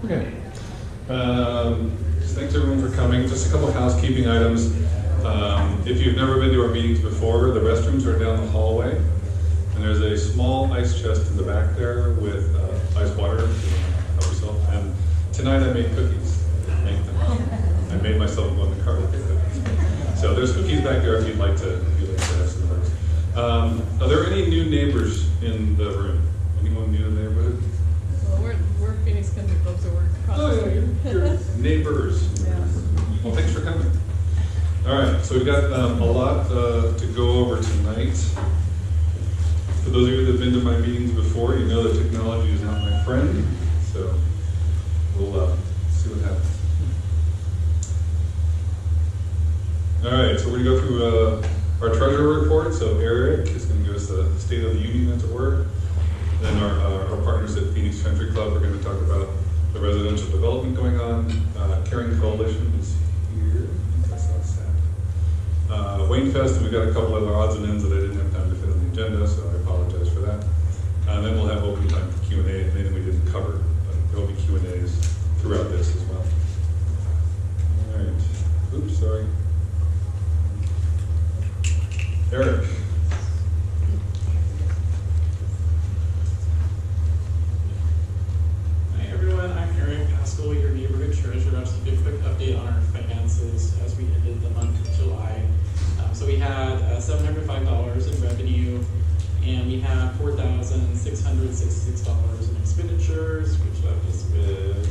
Okay. Thanks everyone for coming. Just a couple housekeeping items. If you've never been to our meetings before, the restrooms are down the hallway. And there's a small ice chest in the back there with ice water. Help yourself. And tonight I made cookies. I made myself go in the car to get cookies. So there's cookies back there if you'd like to have some of those. Are there any new neighbors in the room? Anyone new in the neighborhood? Well, we're Phoenix Country Club, so we're across the street. You're neighbors. Yeah. Well, thanks for coming. All right, so we've got a lot to go over tonight. For those of you that have been to my meetings before, you know that technology is not my friend, so we'll see what happens. All right, so we're going to go through our treasurer report. So Eric is going to give us the State of the Union, as it were. Then our partners at Phoenix Country Club are going to talk about the residential development going on. Caring Coalition is here. That's not sad. Wayne Fest, and we've got a couple other odds and ends that I didn't have time to fit on the agenda, so I apologize for that. And then we'll have open time for Q&A, and anything we didn't cover. There will be Q&As throughout this as well. All right. Oops, sorry. Eric. Hi everyone, I'm Eric Pascal, your neighborhood treasurer. I'll just give a quick update on our finances as we ended the month of July. So we had $705 in revenue, and we had $4,666 in expenditures, which left us with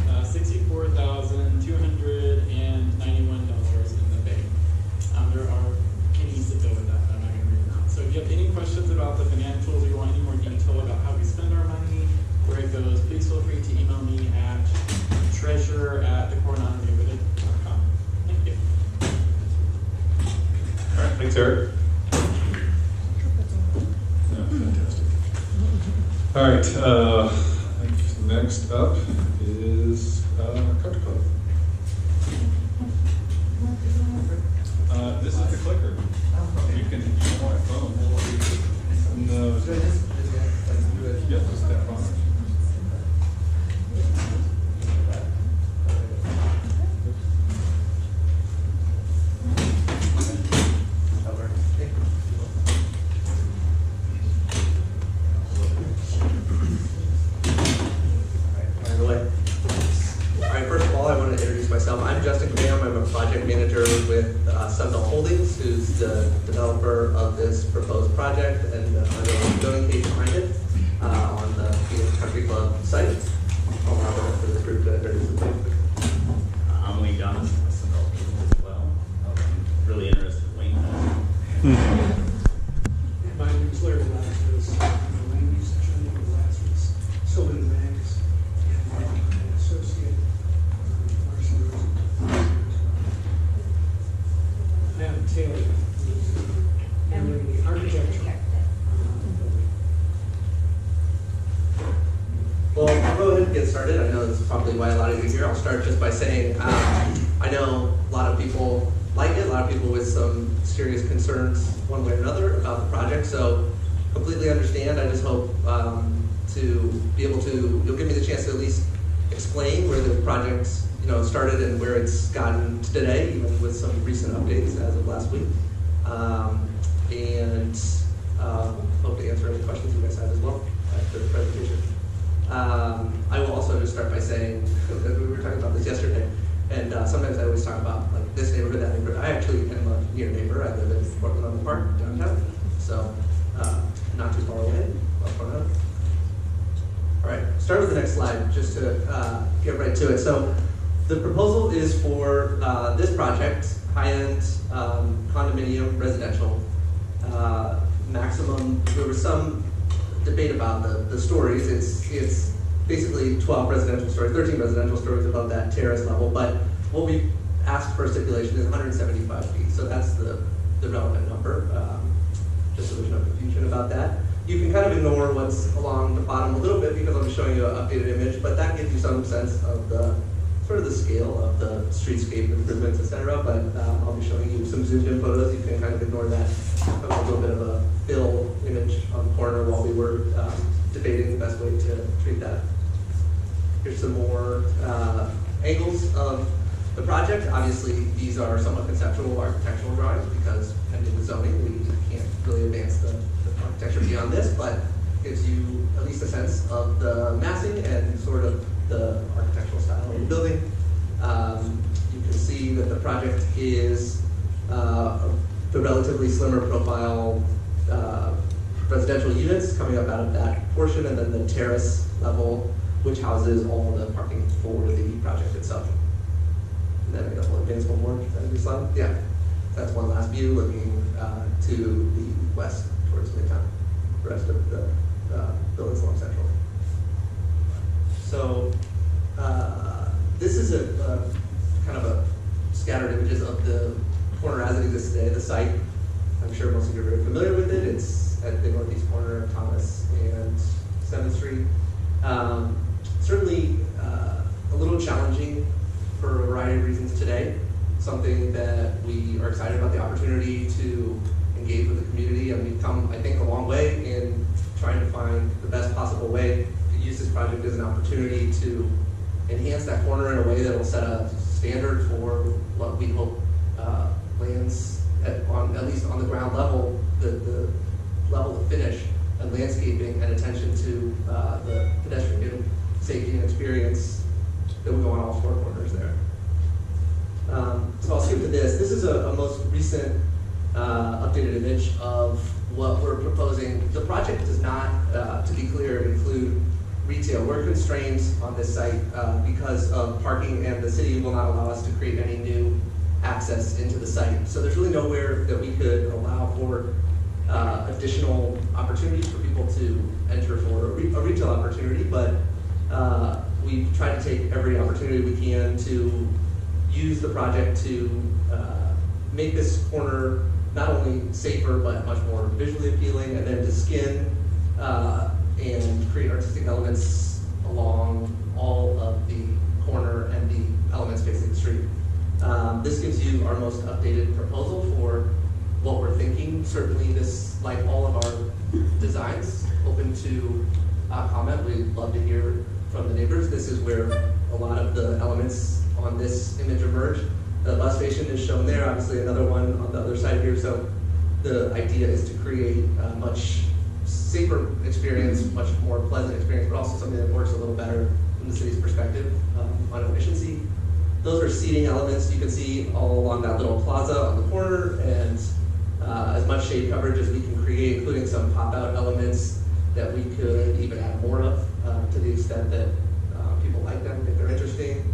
$64,291 in the bank. There are pennies that go with that, but I'm not going to read them out. So if you have any questions about the financials or you want any more detail about how we spend our money, where it goes, please feel free to email me at treasurer@thecoronado.com. Thank you. All right, thanks, Eric. Yeah, fantastic. All right, next up is Country Club. This is the clicker. You can use my phone. No. Should I just do it? Yep, just tap on it. I'm Justin Graham. I'm a project manager with Sunbelt Holdings, who's the developer of this proposed project, and I'm the zoning page behind it on the Phoenix Country Club site. I'll have it for this group to introduce themselves. I'm Wayne Johnson with Sunbelt Holdings as well. I'm really interested in Wayne. My name is Larry Lazarus. I'm the land use attorney with Lazarus, Sylvan Banks, and an associate. Adam Taylor, who's handling the architecture. Well, I'll go ahead and get started. I know this is probably why a lot of you are here. I'll start just by saying I know a lot of people like it, a lot of people with some serious concerns one way or another about the project, so completely understand. I just hope to be able to, you'll give me the chance to at least explain where the project's started and where it's gotten to today, even with some recent updates as of last week. And hope to answer any questions you guys have as well after the presentation. I will also just start by saying, we were talking about this yesterday, and sometimes I always talk about like this neighborhood, that neighborhood. I actually am a near neighbor. I live in Portland on the Park, downtown, so not too far away, about Coronado. All right, start with the next slide just to get right to it. So the proposal is for this project, high-end condominium residential. Maximum, there was some debate about the stories. It's basically 12 residential stories, 13 residential stories above that terrace level, but what we asked for stipulation is 175 feet, so that's the relevant number, just so there's no confusion about that. You can kind of ignore what's along the bottom a little bit because I'll be showing you an updated image, but that gives you some sense of the sort of the scale of the streetscape improvements, etc. But I'll be showing you some zoomed in photos. You can kind of ignore that. A little bit of a fill image on the corner while we were debating the best way to treat that. Here's some more angles of the project. Obviously, these are somewhat conceptual architectural drawings because pending the zoning, we can't really advance the architecture beyond this, but gives you at least a sense of the massing and sort of the architectural style of the building. You can see that the project is the relatively slimmer profile residential units coming up out of that portion, and then the terrace level, which houses all the parking for the project itself. And then I guess we'll advance one more. That'd be slide. Yeah, that's one last view looking to the west towards Midtown. The rest of the buildings along Central. So this is a kind of a scattered images of the corner as it exists today. The site, I'm sure most of you are very familiar with it. It's at the northeast corner of Thomas and 7th Street. Certainly a little challenging for a variety of reasons today. Something that we are excited about the opportunity to engage with the community, and we've come, I think, a long way in trying to find the best possible way to use this project as an opportunity to enhance that corner in a way that will set a standard for what we hope lands at least on the ground level, the level of finish and landscaping and attention to the pedestrian safety and experience that will go on all four corners there. So I'll skip to this. This is a most recent updated image of what we're proposing. The project does not, to be clear, include retail. We're constrained on this site because of parking, and the city will not allow us to create any new access into the site. So there's really nowhere that we could allow for additional opportunities for people to enter for a retail opportunity, but we've tried to take every opportunity we can to use the project to make this corner not only safer but much more visually appealing, and then to skin and create artistic elements along all of the corner and the elements facing the street. This gives you our most updated proposal for what we're thinking. Certainly this, like all of our designs, open to comment. We'd love to hear from the neighbors. This is where a lot of the elements on this image emerge. The bus station is shown there, obviously another one on the other side here. So the idea is to create a much safer experience, much more pleasant experience, but also something that works a little better from the city's perspective on efficiency. Those are seating elements you can see all along that little plaza on the corner, and as much shade coverage as we can create, including some pop-out elements that we could even add more of to the extent that people like them, if they're interesting.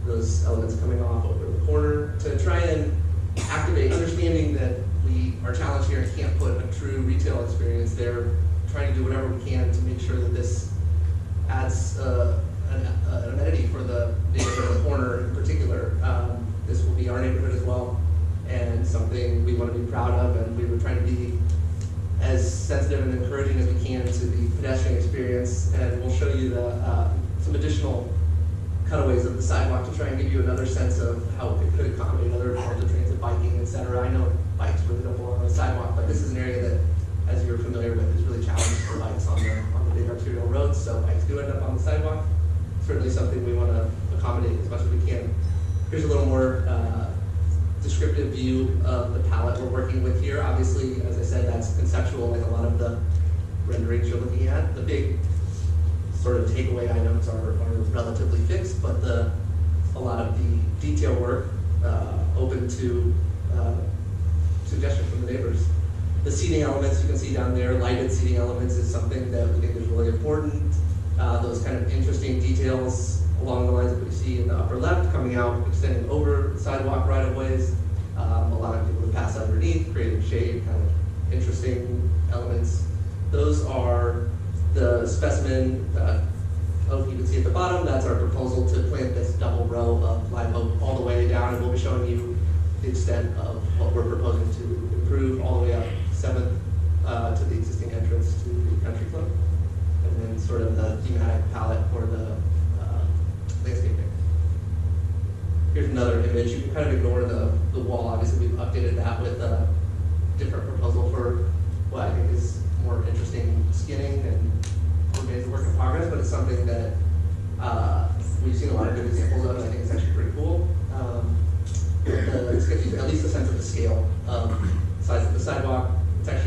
Those elements coming off over the corner to try and activate understanding that we are challenged here and can't put a true retail experience there. Trying to do whatever we can to make sure that this adds an amenity for the neighborhood in the corner in particular. This will be our neighborhood as well, and something we want to be proud of, and we were trying to be as sensitive and encouraging as we can to the pedestrian experience. And we'll show you some additional cutaways of the sidewalk to try and give you another sense of how it could accommodate other forms of transit, biking, etc. I know bikes really don't belong on the sidewalk, but this is an area that, as you're familiar with, is really challenging for bikes on the big arterial roads, so bikes do end up on the sidewalk. Certainly something we want to accommodate as much as we can. Here's a little more descriptive view of the palette we're working with here. Obviously, as I said, that's conceptual, like a lot of the renderings you're looking at. The big sort of takeaway items are relatively fixed, but a lot of the detail work open to suggestion from the neighbors. The seating elements you can see down there, lighted seating elements, is something that we think is really important. Those kind of interesting details along the lines of what you see in the upper left, coming out, extending over the sidewalk right-of-ways, allowing people to pass underneath, creating shade, kind of interesting elements. Those are the specimen oak you can see at the bottom. That's our proposal to plant this double row of live oak all the way down, and we'll be showing you the extent of what we're proposing to improve all the way up 7th to the existing entrance to the country club, and then sort of the thematic palette for the landscaping. Here's another image. You can kind of ignore the wall. Obviously, we've updated that with a different proposal for what I think is more interesting skinning, and remains a work in progress, but it's something that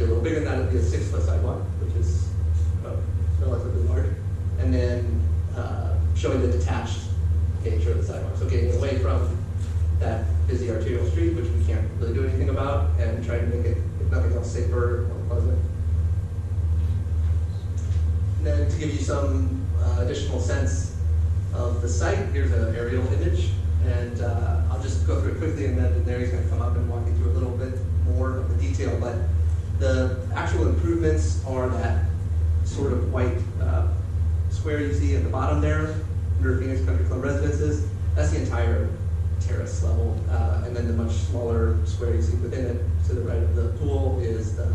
a little bigger than that, it'd be a 6-foot sidewalk, which is relatively large. And then showing the detached nature of the sidewalk. So getting away from that busy arterial street, which we can't really do anything about, and trying to make it, if nothing else, safer, more pleasant. And then to give you some additional sense of the site, here's an aerial image, and I'll just go through it quickly, and then Larry's going to come up and walk you through a little bit more of the detail. But the actual improvements are that sort of white square you see at the bottom there, under Phoenix Country Club residences. That's the entire terrace level, and then the much smaller square you see within it to the right of the pool is the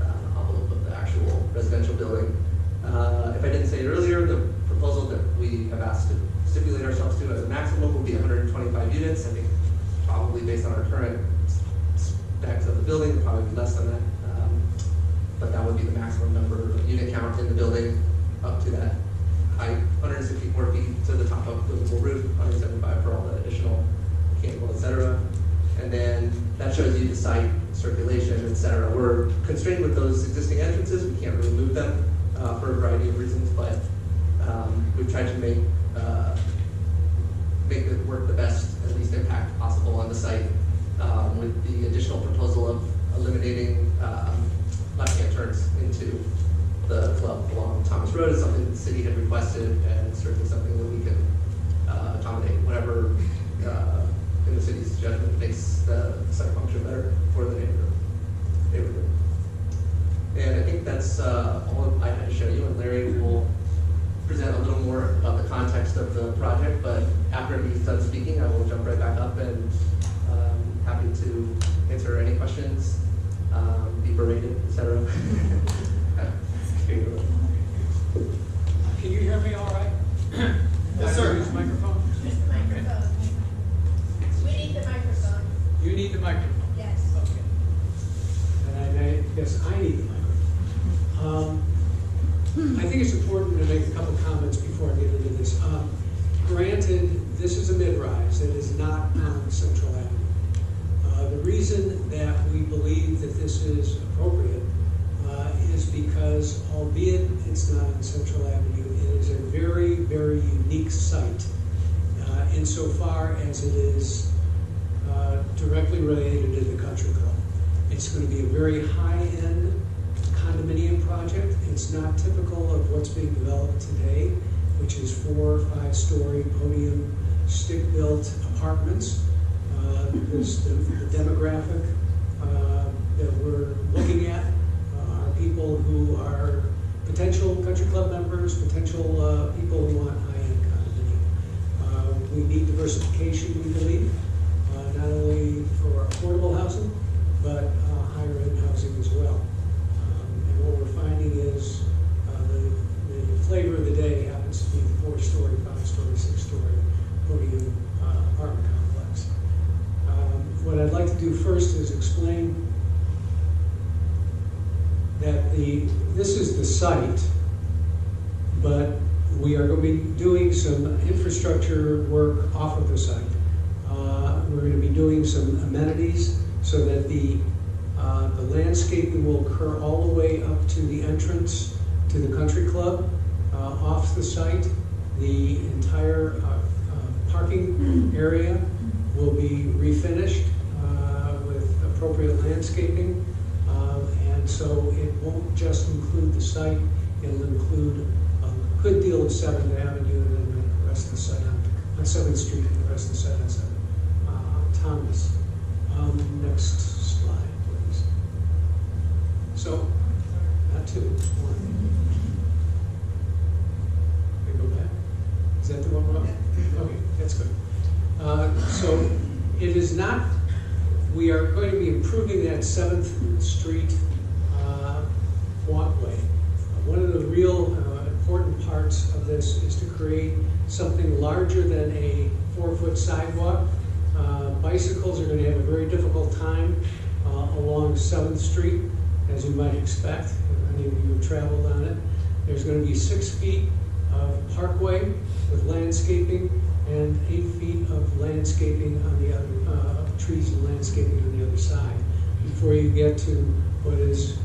envelope of the actual residential building. If I didn't say it earlier, the proposal that we have asked to stipulate ourselves to as a maximum will be 125 units. I think probably based on our current specs of the building, it'll probably be less than that. But that would be the maximum number of unit count in the building up to that height, 164 feet to the top of the livable roof, 175 for all the additional mechanical, et cetera. And then that shows you the site, circulation, et cetera. We're constrained with those existing entrances. We can't really move them for a variety of reasons, but we've tried to make it work the best, at least impact possible on the site, with the additional proposal of eliminating left-hand turns into the club along Thomas Road is something the city had requested, and certainly something that we can accommodate whatever in the city's judgment makes the site function better for the neighborhood. And I think that's all I had to show you, and Larry will present a little more about the context of the project, but after he's done speaking, I will jump right back up and happy to answer any questions, be berated, etc. Can you hear me all right? Yes, sir. Use microphone? Use the microphone. We need the microphone. You need the microphone? Yes. Okay. And I guess I need the microphone. I think it's important to make a couple comments before I get into this. Granted, this is a mid-rise. It is not on Central Avenue. The reason that we believe that this is appropriate is because, albeit it's not on Central Avenue, it is a very, very unique site insofar as it is directly related to the country club. It's going to be a very high-end condominium project. It's not typical of what's being developed today, which is 4- or 5-story podium stick-built apartments. The demographic that we're looking at are people who are potential country club members, potential people who want high-end condominium. We need diversification, we believe, not only for affordable housing, but higher-end housing as well. And what we're finding is the flavor of the day happens to be the 4-story, 5-story, 6-story podium apartment complex. What I'd like to do first is explain that this is the site, but we are going to be doing some infrastructure work off of the site. We're going to be doing some amenities so that the landscaping will occur all the way up to the entrance to the country club off the site. The entire parking area will be refinished with appropriate landscaping. And so it won't just include the site, it'll include a good deal of 7th Avenue and then the rest of the site on 7th Street and the rest of the site on Thomas. Next slide, please. So, not 2, 1. Can we go back? Is that the one we're on? Okay, that's good. So, it is not, we are going to be improving that 7th Street walkway. One of the real important parts of this is to create something larger than a 4-foot sidewalk. Bicycles are going to have a very difficult time along 7th Street, as you might expect, if any of you have traveled on it. There's going to be 6 feet of parkway with landscaping and 8 feet of landscaping on the other, trees and landscaping on the other side, before you get to what is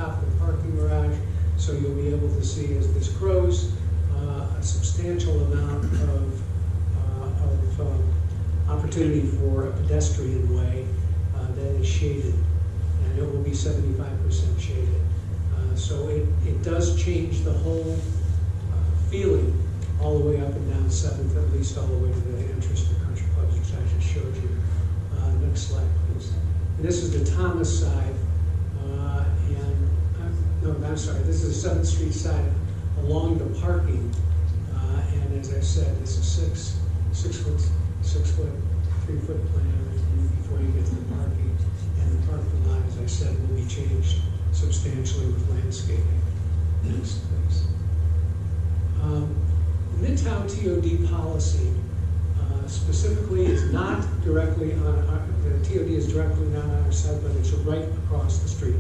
top of the parking garage. So you'll be able to see as this grows, a substantial amount of opportunity for a pedestrian way that is shaded, and it will be 75% shaded. So it does change the whole feeling all the way up and down 7th, at least all the way to the entrance to the country clubs, which I just showed you. Next slide, please. And this is the Thomas side, no, I'm sorry, this is the 7th Street side along the parking. And as I said, this is six foot, 3 foot plan before you get to the parking. And the parking lot, as I said, will be changed substantially with landscaping. Next, please. Midtown TOD policy specifically is not directly on the TOD is directly not on our side, but it's right across the street.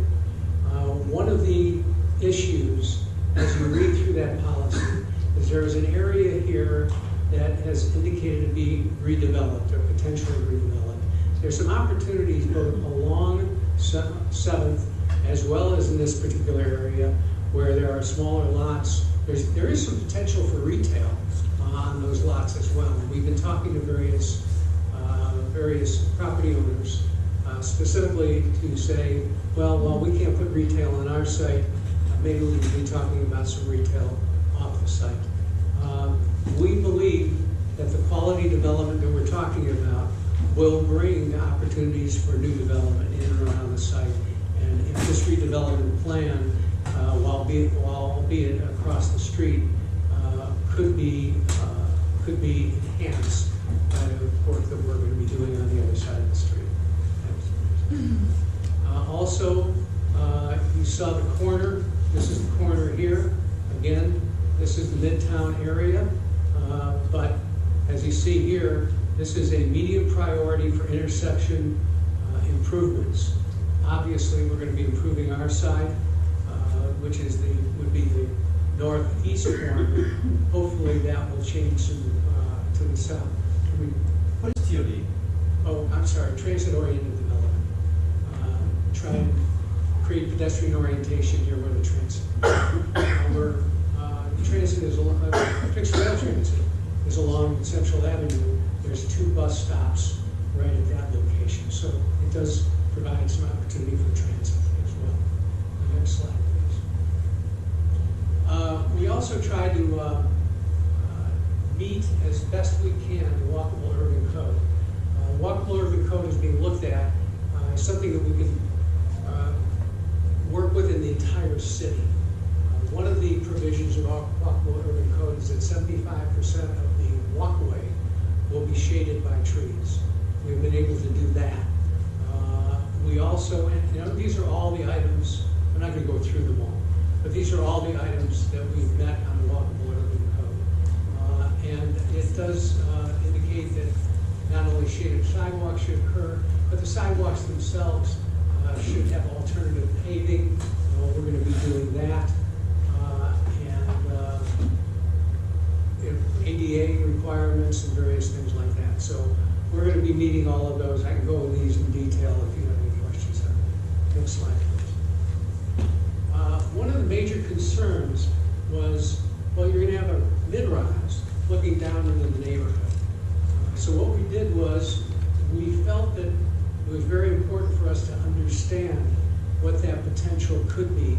One of the issues, as you read through that policy, is there is an area here that has indicated to be redeveloped or potentially redeveloped. There's some opportunities both along 7th as well as in this particular area where there are smaller lots. There is some potential for retail on those lots as well. We've been talking to various property owners specifically to say, well, while we can't put retail on our site, maybe we could be talking about some retail off the site. We believe that the quality development that we're talking about will bring opportunities for new development in and around the site. And if this redevelopment plan, while albeit across the street, could be enhanced by the work that we're going to be doing on the other side of the street. Also, you saw the corner. This is the corner here. Again, this is the Midtown area. But as you see here, this is a medium priority for intersection improvements. Obviously, we're going to be improving our side, which is would be the northeast corner. Hopefully, that will change to the south. What is TOD? Oh, I'm sorry, transit-oriented development. Try and create pedestrian orientation here where the transit. Transit is fixed rail transit is along Central Avenue. There's 2 bus stops right at that location, so it does provide some opportunity for transit as well. The next slide, please. We also try to meet as best we can the walkable urban code. Walkable urban code is being looked at as something that we can work with in the entire city. One of the provisions of our walkable urban code is that 75% of the walkway will be shaded by trees. We've been able to do that. We also, and these are all the items, I'm not going to go through them all, but these are all the items that we've met on the walkable urban code. And it does indicate that not only shaded sidewalks should occur, but the sidewalks themselves should have alternative paving. We're going to be doing that. ADA requirements and various things like that. So we're going to be meeting all of those. I can go into these in detail if you have any questions on it. Next slide, please. One of the major concerns was, well, you're going to have a mid-rise looking down into the neighborhood. So what we did was we felt that it was very important for us to understand what that potential could be.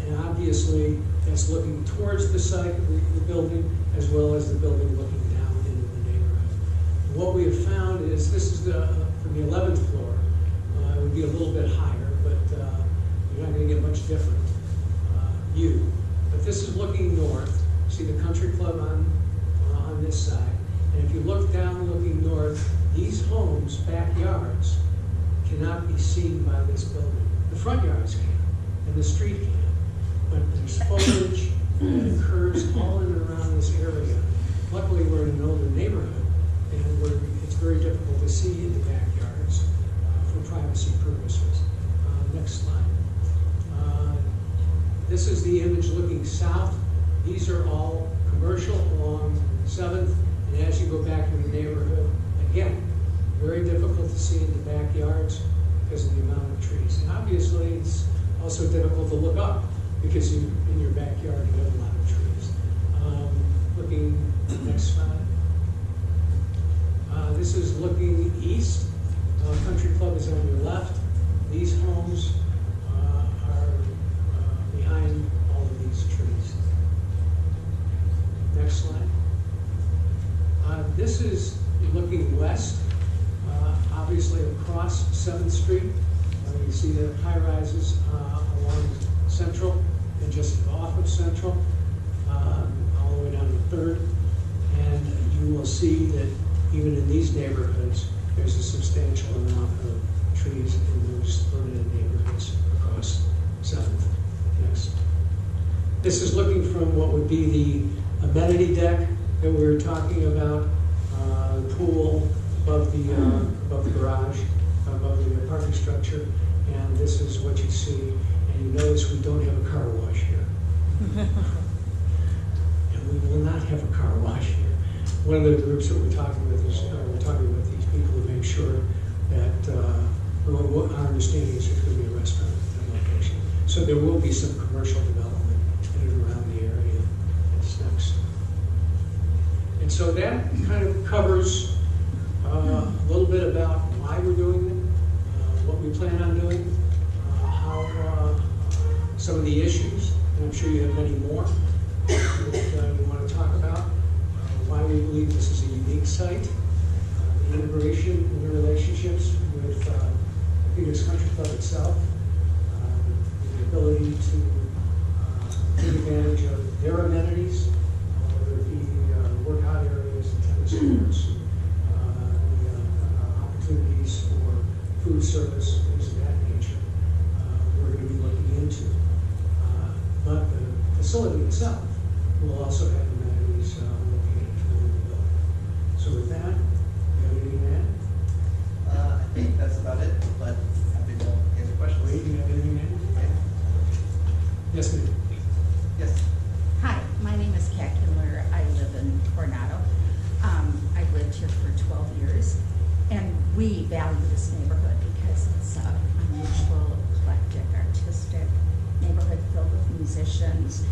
And obviously, that's looking towards the site of the building, as well as the building looking down into the neighborhood. And what we have found is, this is from the 11th floor. It would be a little bit higher, but you're not going to get much different view. But this is looking north. See the country club on this side. And if you look down looking north, these homes' backyards cannot be seen by this building. The front yards can, and the street can. But there's foliage that occurs all in and around this area. Luckily, we're in an older neighborhood, and it's very difficult to see in the backyards for privacy purposes. Next slide. This is the image looking south. These are all commercial along 7th, and as you go back to the neighborhood, again, very difficult to see in the backyards because of the amount of trees. And obviously, it's also difficult to look up because in your backyard you have a lot of trees. Looking, next slide. This is looking east. Country Club is on your left. These homes are behind all of these trees. Next slide. This is looking west, obviously across 7th Street. You see the high rises along Central and just off of Central, all the way down to 3rd. And you will see that even in these neighborhoods, there's a substantial amount of trees in those limited neighborhoods across 7th. Next. This is looking from what would be the amenity deck that we were talking about, the pool above the garage, above the parking structure, and this is what you see. And you notice we don't have a car wash here. And we will not have a car wash here. One of the groups that we're talking with is we're talking with these people to make sure that what our understanding is there's going to be a restaurant at that location. So there will be some commercial development in and around the area. That's next. And so that kind of covers a little bit about why we're doing it, what we plan on doing, how some of the issues, and I'm sure you have many more that you want to talk about, why we believe this is a unique site, the integration and the relationships with Phoenix Country Club itself, the ability to take advantage of their amenities, whether it be workout areas and tennis courts, the opportunities for food service, things of that nature, we're going to be looking into. But the facility itself will also have amenities located within the building. So with that, you have anything to add? I think that's about it, but happy to answer questions. Wade, do you have anything to add? Yes, ma'am. Yes. Hi, my name is Kat Kindler. I live in Coronado. I've lived here for 12 years, and we value this neighborhood because it's an unusual, eclectic, artistic neighborhood filled with musicians.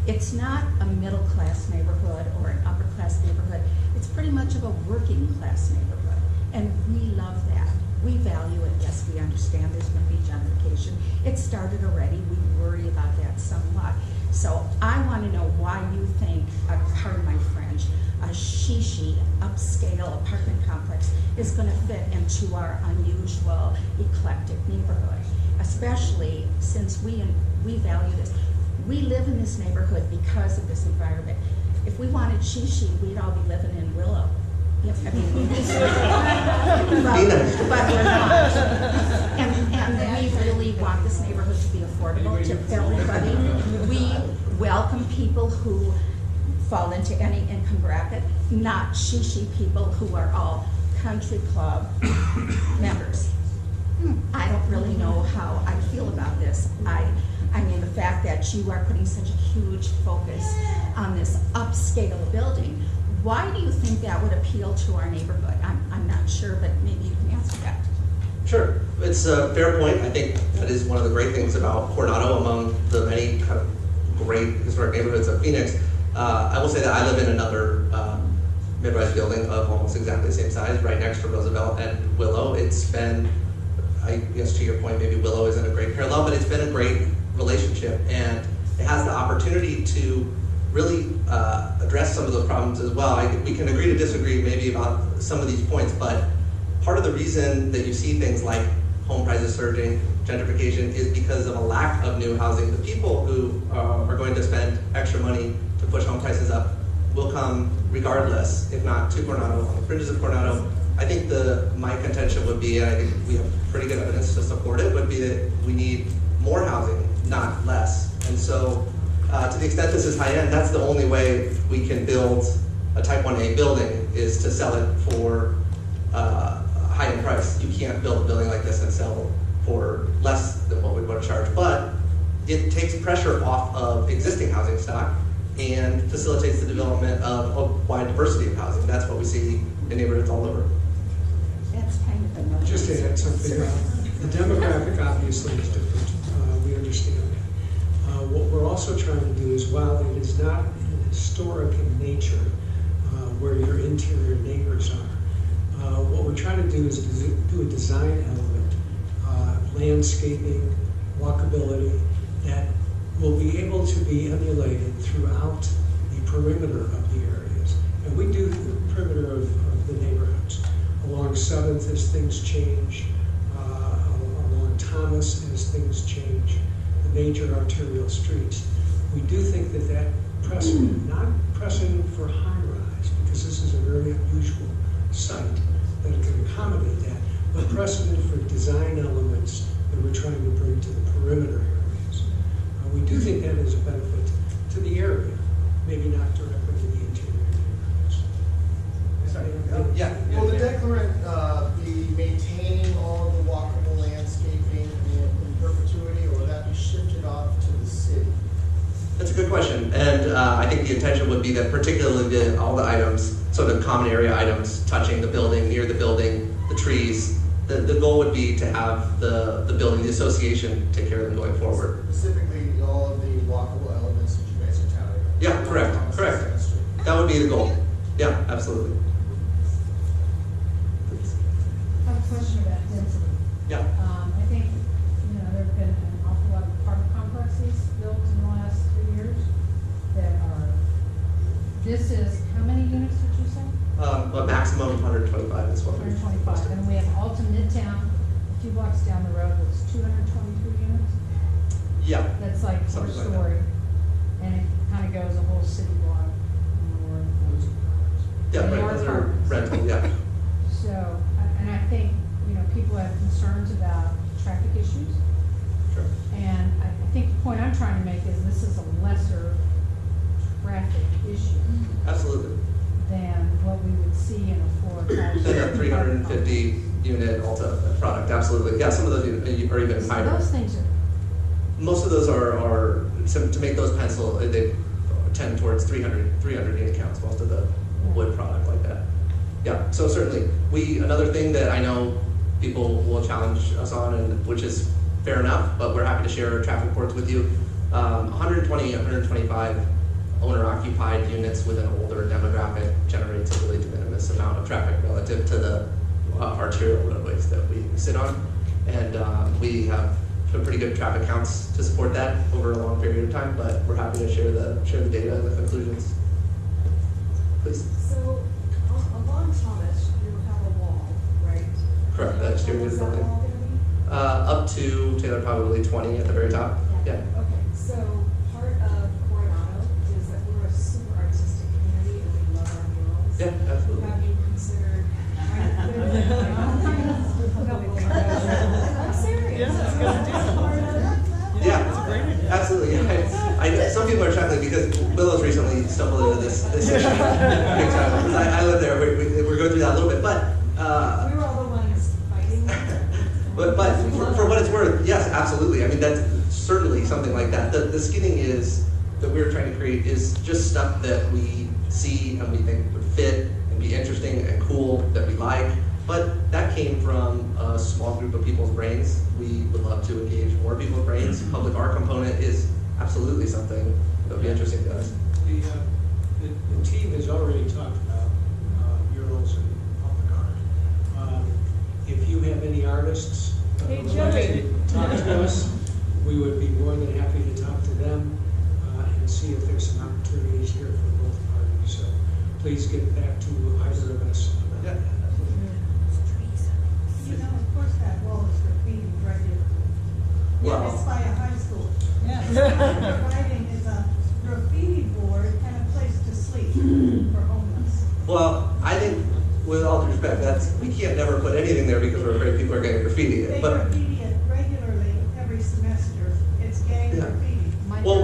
It's not a middle-class neighborhood or an upper-class neighborhood. It's pretty much of a working-class neighborhood, and we love that. We value it. Yes, we understand there's going to be gentrification. It started already. We worry about that somewhat. So I want to know why you think, pardon my French, a shishi upscale apartment complex is going to fit into our unusual, eclectic neighborhood, especially since we value this. We live in this neighborhood because of this environment. If we wanted shishi, we'd all be living in Willow. Yes, I mean, but we're not. And we really want this neighborhood to be affordable to everybody. We welcome people who fall into any income bracket, not shishi people who are all country club members. I don't really know how I feel about this. I mean, the fact that you are putting such a huge focus on this upscale building, why do you think that would appeal to our neighborhood? I'm not sure, but maybe you can answer that. Sure, it's a fair point. I think that is one of the great things about Coronado among the many kind of great historic neighborhoods of Phoenix. I will say that I live in another mid-rise building of almost exactly the same size, right next to Roosevelt and Willow. It's been, I guess to your point, maybe Willow isn't a great parallel, but it's been a great relationship, and it has the opportunity to really address some of those problems as well. We can agree to disagree maybe about some of these points, but part of the reason that you see things like home prices surging, gentrification, is because of a lack of new housing. The people who are going to spend extra money to push home prices up will come regardless, if not to Coronado, on the fringes of Coronado. I think my contention would be, and I think we have pretty good evidence to support it, would be that we need more housing, not less. And so to the extent this is high-end, that's the only way we can build a Type 1A building, is to sell it for a high-end price. You can't build a building like this and sell for less than what we want to charge. But it takes pressure off of existing housing stock and facilitates the development of a wide diversity of housing. That's what we see in neighborhoods all over. That's kind of a Just to add something, the demographic obviously is different. understand that. What we're also trying to do is, while it is not historic in nature, where your interior neighbors are, what we're trying to do is do a design element, landscaping, walkability, that will be able to be emulated throughout the perimeter of the areas. And we do the perimeter of the neighborhoods. Along 7th as things change, along Thomas as things change, the major arterial streets. We do think that that precedent, not precedent for high-rise, because this is a very unusual site that can accommodate that, but precedent for design elements that we're trying to bring to the perimeter areas. We do think that is a benefit to the area, maybe not directly to the interior neighborhoods. Yeah, will the declarant be maintaining all of the walkable landscaping in perpetuity, or will that be shifted off to the city? That's a good question, and I think the intention would be that particularly all the items, sort of common area items touching the building, near the building, the trees, the goal would be to have the building, the association, take care of them going forward. Specifically, all of the walkable elements that you guys are touting. Yeah, correct. That would be the goal. Yeah, absolutely. I have a question about density. Yeah. I think, there have been an awful lot of apartment complexes built in the last 3 years that are, this is, how many units did you say? A maximum of 125 is what we're 125, and we have Alta Midtown, a few blocks down the road, that's 223 units. Yeah. That's like Something like that. 4-story, and it kind of goes a whole city block. Yeah, And they right, are those are apartments. rental, yeah. So, and I think, people have concerns about traffic issues. Sure. And I think the point I'm trying to make is this is a lesser traffic issue Absolutely. than what we would see in a 4 or 5. Then a 350 unit Alta product, absolutely. Yeah, some of those are even So higher. those things are, Most of those are to make those pencil, they tend towards 300 unit counts, most of the wood product like that. Yeah, so certainly, another thing that I know people will challenge us on, and which is fair enough, but we're happy to share traffic reports with you. 125 owner-occupied units with an older demographic generates a really de minimis amount of traffic relative to the arterial roadways that we sit on. And we have some pretty good traffic counts to support that over a long period of time, but we're happy to share the data and the conclusions. Please. So, along Thomas, you have a wall, right? Correct, the exterior of the What's that building. wall gonna be? Up to, Taylor, probably 20 at the very top. Yeah. Okay, so part of Coronado is that we're a super artistic community and we love our murals. Yeah, absolutely. Have you considered? I'm serious. Yeah, absolutely. I know some people are chuckling because Willow's recently stumbled into this issue big time. Because I live there. We're going through that a little bit, but We were all the ones fighting. but for what it's worth, yes, absolutely. I mean, that's certainly something like that. The skinning that we're trying to create is just stuff that we see and we think would fit and be interesting and cool that we like. But that came from a small group of people's brains. We would love to engage more people's brains. Public art component is absolutely something that would be interesting to us. The team has already talked about murals and public art. If you have any artists Hey, who would like Joey. to talk to us, we would be more than happy to talk to them and see if there's some opportunities here for both parties. So please get back to either of us about that. of course that wall is graffiti regular. Well, It's by a high school. Yeah. Writing is a graffiti board and a place to sleep for homeless. well, I think with all due respect, we can't never put anything there because we're afraid people are getting graffiti. They But graffiti it regularly every semester. It's gang Yeah. graffiti. well,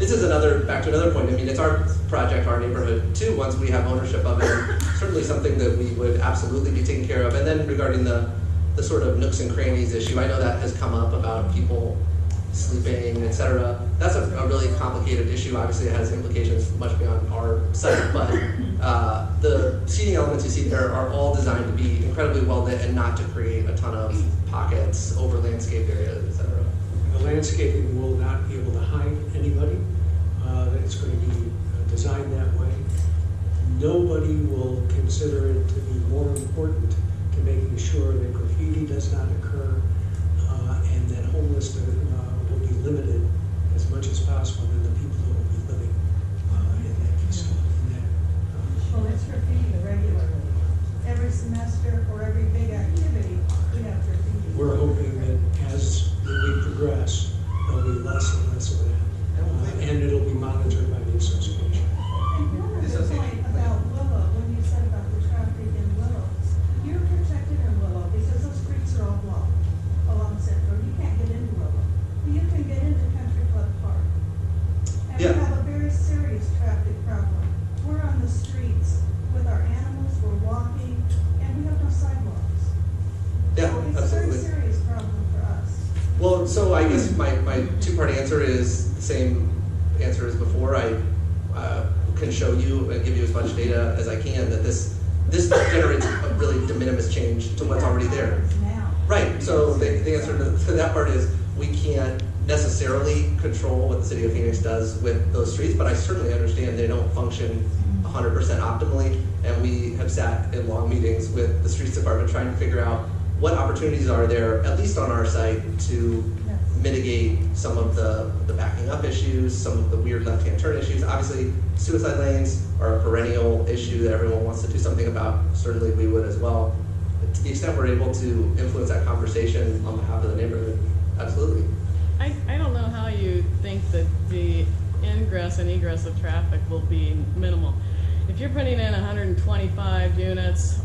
this is back to another point. I mean, it's our project, our neighborhood too. Once we have ownership of it, certainly something that we would absolutely be taking care of. And then regarding the sort of nooks and crannies issue, I know that has come up about people sleeping, et cetera. That's a really complicated issue. Obviously, it has implications much beyond our site. But the seating elements you see there are all designed to be incredibly well lit and not to create a ton of pockets, over landscaped areas, et cetera. The landscaping will not be able to hide anybody. It's going to be designed that way. Nobody will consider it to be more important to making sure that graffiti does not occur and that homelessness will be limited as much as possible than the people who will be living in that facility. Well, it's graffiti regularly. Every semester or every big activity, we have graffiti. We're hoping that as we progress, there'll be less and less of that. And it'll be monitored by the association. And one other point about Willow, when you said about the traffic in Willow, you're protected in Willow because those streets are all blocked along Central. You can't get into Willow. But you can get into Country Club Park. And we have a very serious traffic problem. We're on the streets with our animals, we're walking, and we have no sidewalks. Yeah, So it's absolutely. a very serious problem for us. Well, so I guess my two-part answer is the same answer as before. I can show you and give you as much data as I can that this generates a really de minimis change to what's already there. Now. Right, so the answer to that part is we can't necessarily control what the city of Phoenix does with those streets, but I certainly understand they don't function 100% optimally, and we have sat in long meetings with the streets department trying to figure out what opportunities are there, at least on our site, to mitigate some of the backing up issues, some of the weird left-hand turn issues. Obviously, suicide lanes are a perennial issue that everyone wants to do something about. Certainly we would as well. But to the extent we're able to influence that conversation on behalf of the neighborhood, absolutely. I don't know how you think that the ingress and egress of traffic will be minimal. If you're putting in 125 units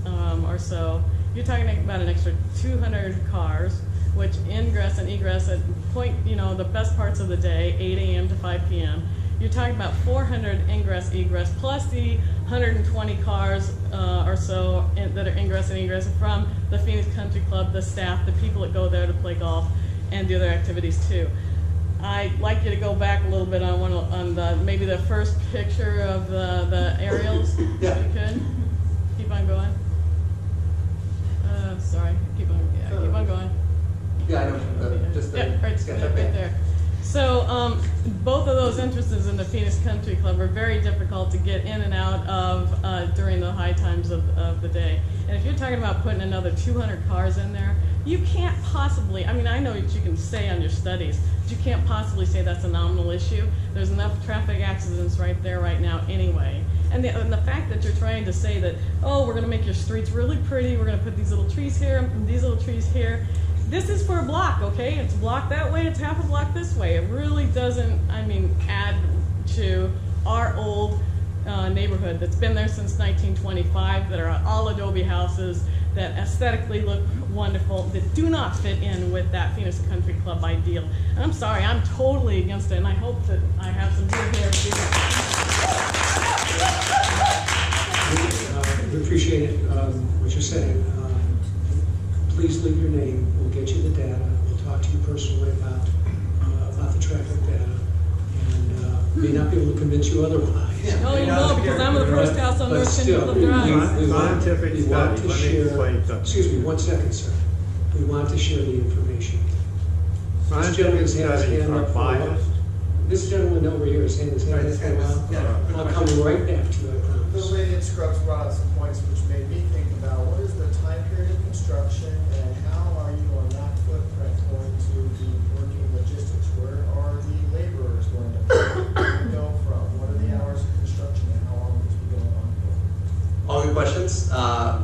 or so, you're talking about an extra 200 cars, which ingress and egress at the best parts of the day, 8 a.m. to 5 p.m. You're talking about 400 ingress, egress, plus the 120 cars or so that are ingress and egress from the Phoenix Country Club, the staff, the people that go there to play golf, and do other activities too. I'd like you to go back a little bit on maybe the first picture of the aerials, Yeah. if you could. Keep on going. Sorry, keep on going. Yeah, I know. Right there. So both of those entrances in the Phoenix Country Club are very difficult to get in and out of during the high times of the day. And if you're talking about putting another 200 cars in there, you can't possibly, I know what you can say on your studies, but you can't possibly say that's a nominal issue. There's enough traffic accidents right there right now anyway. And the fact that you're trying to say that, oh, we're going to make your streets really pretty, we're going to put these little trees here and these little trees here. This is for a block, okay? It's a block that way, it's half a block this way. It really doesn't, add to our old neighborhood that's been there since 1925, that are all adobe houses, that aesthetically look wonderful, that do not fit in with that Phoenix Country Club ideal. And I'm sorry, I'm totally against it, and I hope that I have some good here to do that. We appreciate what you're saying. Please leave your name. We'll get you the data. We'll talk to you personally about the traffic data, and may not be able to convince you otherwise. No, you won't, because I'm the first house on North Country Club Drive. We want to share. explain something. Excuse me, 1 second, sir. We want to share the information. This gentleman's had his hand up for a while. This gentleman over here has had his hand up for a while. I'll come right back to you, I promise. Bill Lady and Scruggs brought up some points which made me think about what is the time period of construction and how are you on that footprint going to be working logistics? Where are the laborers going to go from? What are the hours of construction and how long will this be going on for? All good questions.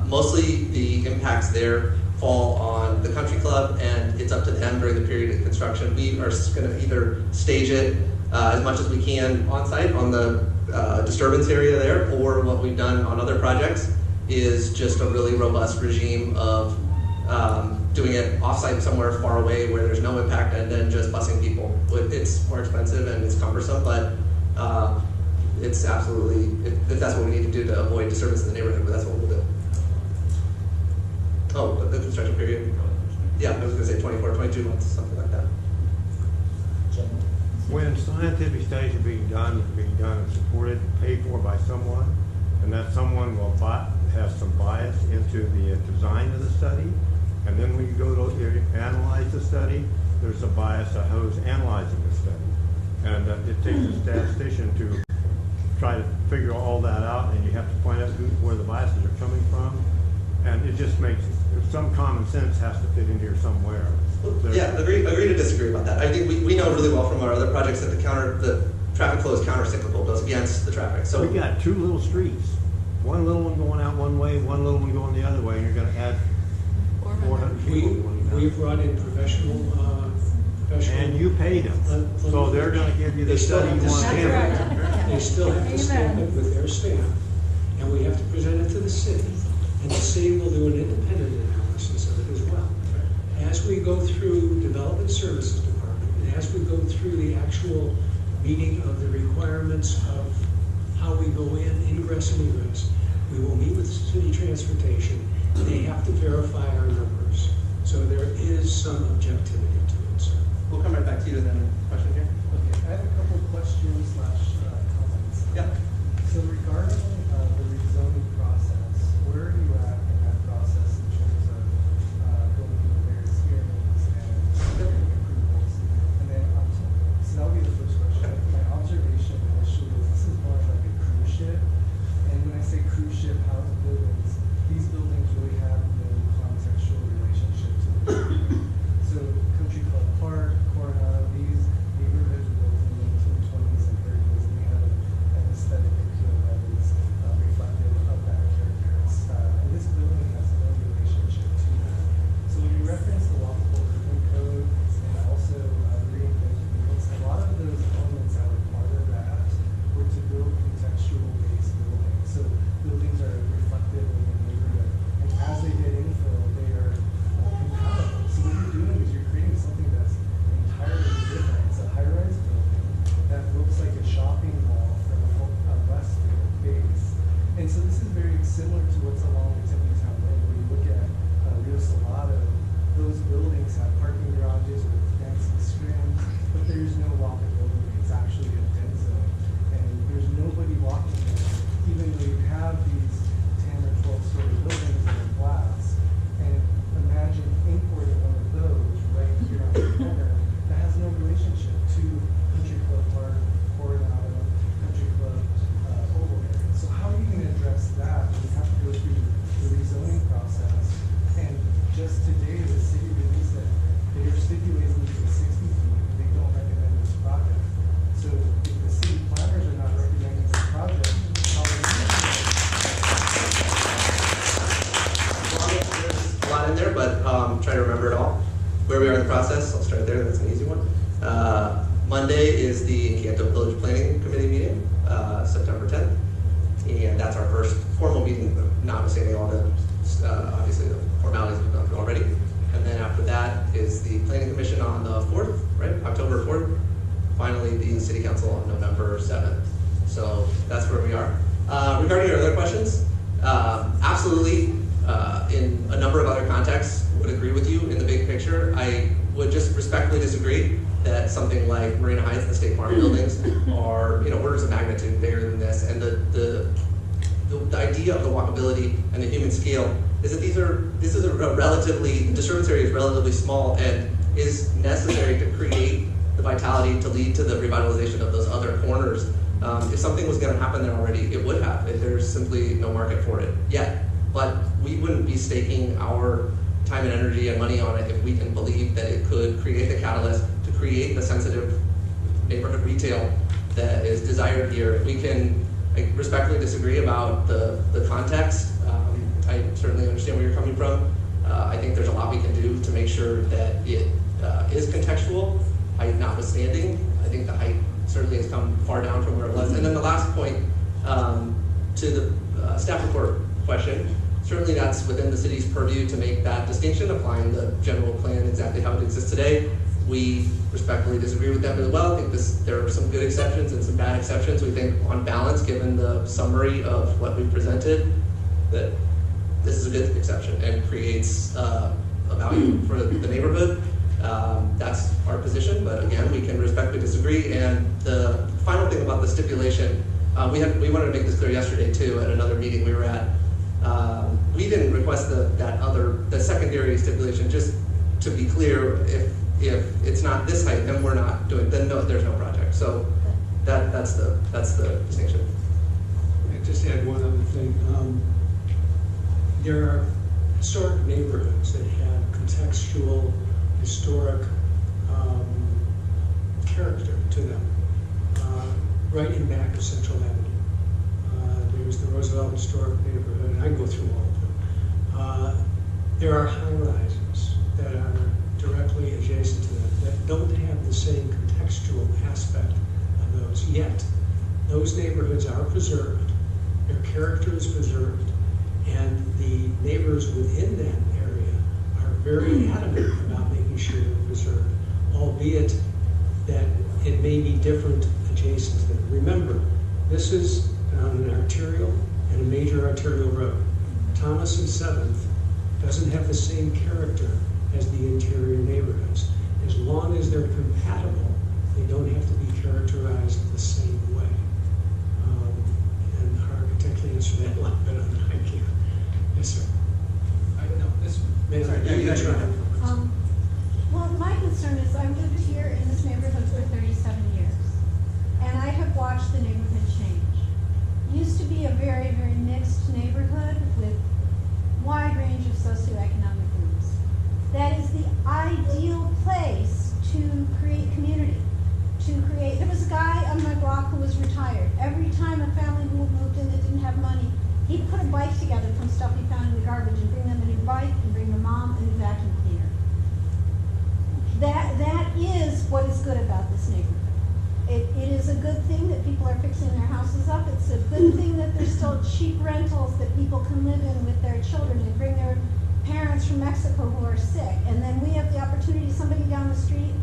Mostly the impacts there fall on the country club, and it's up to them during the period of construction. We are going to either stage it as much as we can on site on the disturbance area there, or what we've done on other projects is just a really robust regime of doing it off-site somewhere far away where there's no impact, and then just busing people. It's more expensive and it's cumbersome, but it's absolutely, if that's what we need to do to avoid disturbance in the neighborhood, but that's what we'll do. Oh, the construction period? Yeah, I was going to say 24, 22 months, something like that. When scientific studies are being done and supported, paid for by someone, and that someone will have into the design of the study. And then when you go to analyze the study, there's a bias of who's analyzing the study. And it takes a statistician to try to figure all that out, and you have to point out where the biases are coming from. And it just makes, some common sense has to fit in here somewhere. Yeah, agree to disagree about that. I think we know really well from our other projects that the traffic flow is counter-cyclical, goes against the traffic. So we got two little streets, one little one going out one way, one little one going the other way, and you're going to add 400 people. We brought in professional. And you paid them, so they're going to give you the study you want to have. They still have to stamp it with their stamp, and we have to present it to the city, and the city will do an independent analysis of it as well. As we go through Development Services Department, and as we go through the actual meeting of the requirements of how we go in, ingress and egress, we will meet with city transportation. They have to verify our numbers. So there is some objectivity to it, sir. We'll come right back to you then. Question here? Okay, I have a couple of questions / comments. Yeah. So regarding the rezoning process, where are you at in that process in terms of going through the various hearings and getting approvals? And then, so that'll be the first question. My observation initially is this is more like a cruise ship. And when I say cruise ship house buildings, these buildings really have no contextual relationship to the community. So Country Club Park, Coronado, these neighborhoods were built in the 1920s and 30s, and they have an aesthetic appeal that is reflective of that character. And this building has no relationship to that. So when you reference the walkable urban code and also reinventing units, a lot of those elements that were part of that were to build contextual-based buildings. So buildings are reflective of the neighborhood, and as they get infill, they are compatible. So what you're doing is you're creating something that's entirely different. It's a high-rise building that looks like a shopping mall from a west base. And so this is very similar to what's along the Town Lane, where you look at Rio Salado. Those buildings have parking garages with fancy scrims, but there's no walkability. It's actually a dead zone, and there's nobody walking there, even though you have these 10 or 12-story buildings that are glass. And imagine importing one of those right here on the corner that has no relationship to Country Club Park, Coronado, Country Club Oval area. So how are you going to address that when you have to go through the rezoning process? And just today, the city released that they are stipulating to 60 feet. They don't recommend this project. So if the city planners are not recommending this project, how are you going to do it? There's a lot in there, but try to remember it all. Where we are in the process, I'll start there, that's an easy one. Monday is the Encanto Village Planning Committee meeting, September 10th. And that's our first formal meeting, notwithstanding all the, obviously, the formalities we've gone through already. And then after that is the Planning Commission on the 4th, right? October 4th. Finally, the City Council on November 7th. So that's where we are. Regarding your other questions, absolutely, in a number of other contexts, would agree with you in the big picture. I would just respectfully disagree that something like Marina Heights and the State Farm buildings are, orders of magnitude bigger than this. And the idea of the walkability and the human scale is that this is a relatively, the disturbance area is relatively small and is necessary to create the vitality to lead to the revitalization of those other corners. If something was going to happen there already, it would have. There's simply no market for it yet. But we wouldn't be staking our time and energy and money on it if we can believe that it could create the catalyst to create the sensitive neighborhood retail that is desired here. We can respectfully disagree about the context. I certainly understand where you're coming from. I think there's a lot we can do to make sure that it is contextual, height notwithstanding. I think the height certainly has come far down from where it was. And then the last point, to the staff report question, certainly that's within the city's purview to make that distinction, applying the general plan exactly how it exists today. We respectfully disagree with them as well. I think there are some good exceptions and some bad exceptions. We think on balance, given the summary of what we presented, that this is a good exception and creates a value for the neighborhood. That's our position, but again, we can respectfully disagree. And the final thing about the stipulation, we wanted to make this clear yesterday too at another meeting we were at. We didn't request the secondary stipulation, just to be clear, if it's not this height, then we're not doing, then no, there's no project. So that's the distinction. I just add one other thing. There are historic neighborhoods that have contextual, historic character to them. Right in back of Central Avenue. There's the Roosevelt Historic Neighborhood, and I can go through all of them. There are high-rises that are directly adjacent to them that don't have the same contextual aspect of those yet. Those neighborhoods are preserved, their character is preserved, and the neighbors within that area are very adamant about making sure they're preserved, albeit that it may be different adjacent to them. Remember, this is on an arterial and a major arterial road. Thomas and 7th doesn't have the same character as the interior neighborhoods. As long as they're compatible, they don't have to be characterized the same way. And our architect can answer that a lot better than I can. Yes, sir. You try. Well, my concern is I've lived here in this neighborhood for 37 years, and I have watched the neighborhood change. It used to be a very, very mixed neighborhood with wide range of socioeconomic groups. That is the ideal place to create community. There was a guy on my block who was retired. Every time a family moved in that didn't have money, he'd put a bike together from stuff he found in the garbage and bring them a new bike and bring their mom a new vacuum cleaner. That is what is good about this neighborhood. It is a good thing that people are fixing their houses up. It's a good thing that there's still cheap rentals that people can live in with their children and bring their parents from Mexico who are sick. And then we have the opportunity, somebody down the street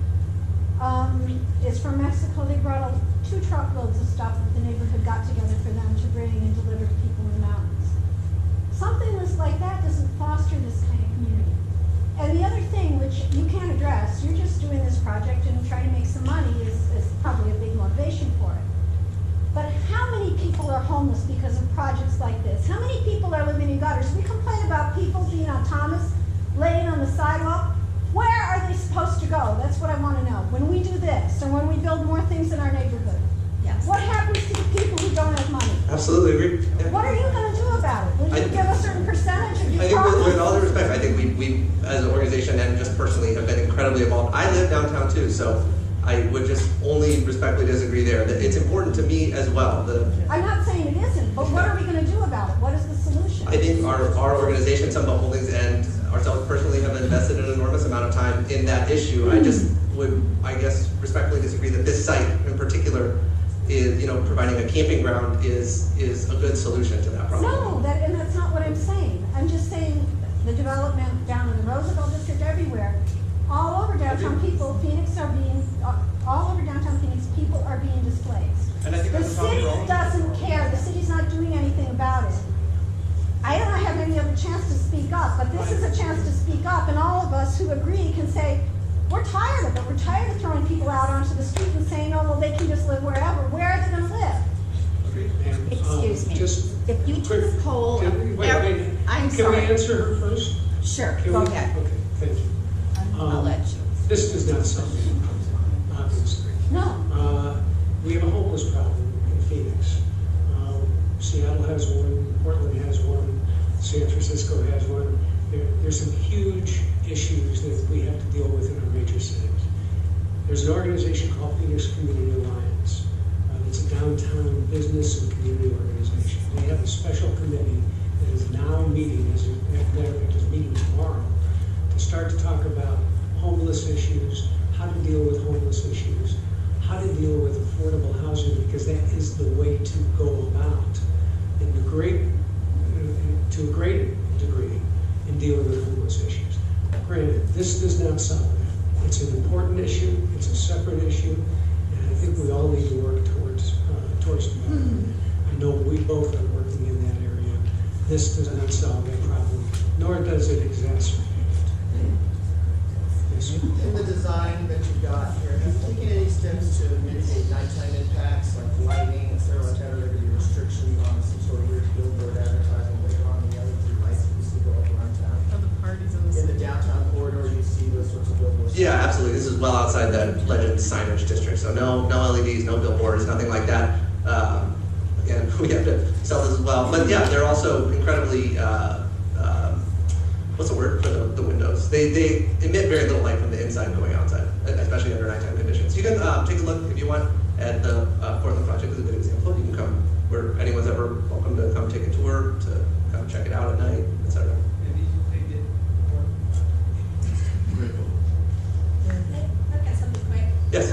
is from Mexico. They brought 2 truckloads of stuff that the neighborhood got together for them to bring and deliver to people in the mountains. Something like that doesn't foster this kind of community. And the other thing, which you can't address, you're just doing this project and trying to make some money is probably a big motivation for it. But how many people are homeless because of projects like this? How many people are living in gutters? We complain about people being on Thomas, laying on the sidewalk. Where are they supposed to go? That's what I want to know. When we do this, or when we build more things in our neighborhood, Yes. what happens to the people who don't have money? Absolutely agree. Yeah. What are you going to do about it? Will you give a certain percentage of your I think profits? with all due respect, I think we as an organization and just personally have been incredibly involved. I live downtown too, so I would just only respectfully disagree there. That it's important to me as well. I'm not saying it isn't, but what are we going to do about it? What is the solution? I think our organization, Sunbelt Holdings, and ourselves personally have invested an enormous amount of time in that issue. I just would, I guess, respectfully disagree that this site in particular is, providing a camping ground is a good solution to that problem. No, that's not what I'm saying. I'm just saying the development down in the Roosevelt District, everywhere, all over downtown people, all over downtown Phoenix, people are being displaced. And I think The that's a problem city for all. doesn't care. The city's not doing anything about it. I don't have any other chance to speak up, but this is a chance to speak up, and all of us who agree can say, we're tired of it. We're tired of throwing people out onto the street and saying, oh, well, they can just live wherever. Where are they going to live? And, Excuse me. just If you took a poll Can of we, wait, I'm can sorry. we answer her first? Sure, Can go we? ahead. Okay, thank you. I'll let you. This does not solve any problem, obviously. No. We have a homeless problem in Phoenix. Seattle has one, Portland has one, San Francisco has one. There's some huge issues that we have to deal with in our major cities. There's an organization called Phoenix Community Alliance. It's a downtown business and community organization. They have a special committee that is now meeting, as a matter of fact, is meeting tomorrow, to start to talk about homeless issues, how to deal with homeless issues, how to deal with affordable housing, because that is the way to go about to a great degree in dealing with homeless issues. Granted, this does not solve that. It's an important issue, it's a separate issue, and I think we all need to work towards development. I know we both are working in that area. This does not solve that problem, nor does it exacerbate it. Yes, sir? In the design that you've got here, have you taken any steps to mitigate nighttime impacts like lighting, et cetera, like that? Are there going to be restrictions on some sort of weird billboard advertising later on in the other 3 lights that we see go up around town? Of is well outside that Legends signage district, so no LEDs, no billboards, nothing like that. Again, we have to sell this as well. But yeah, they're also incredibly, what's the word for the windows? They emit very little light from the inside going outside, especially under nighttime conditions. You can take a look if you want at the Portland Project is a good example. You can come where anyone's ever welcome to come take a tour, to come check it out at night, etc. I've got something quick. Yes.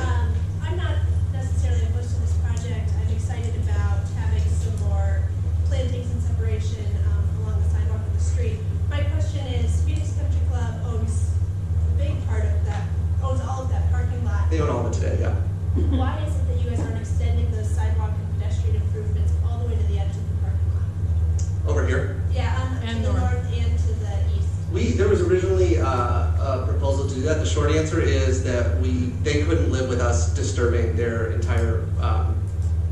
I'm not necessarily opposed to this project. I'm excited about having some more plantings and separation along the sidewalk of the street. My question is, Phoenix Country Club owns a big part of that, owns all of that parking lot. They own all of it today, yeah. Why is it that you guys aren't extending the sidewalk and pedestrian improvements all the way to the edge of the parking lot? Over here. Yeah, to the north and to the east. There was originally a proposal to do that. The short answer is that they couldn't live with us disturbing their entire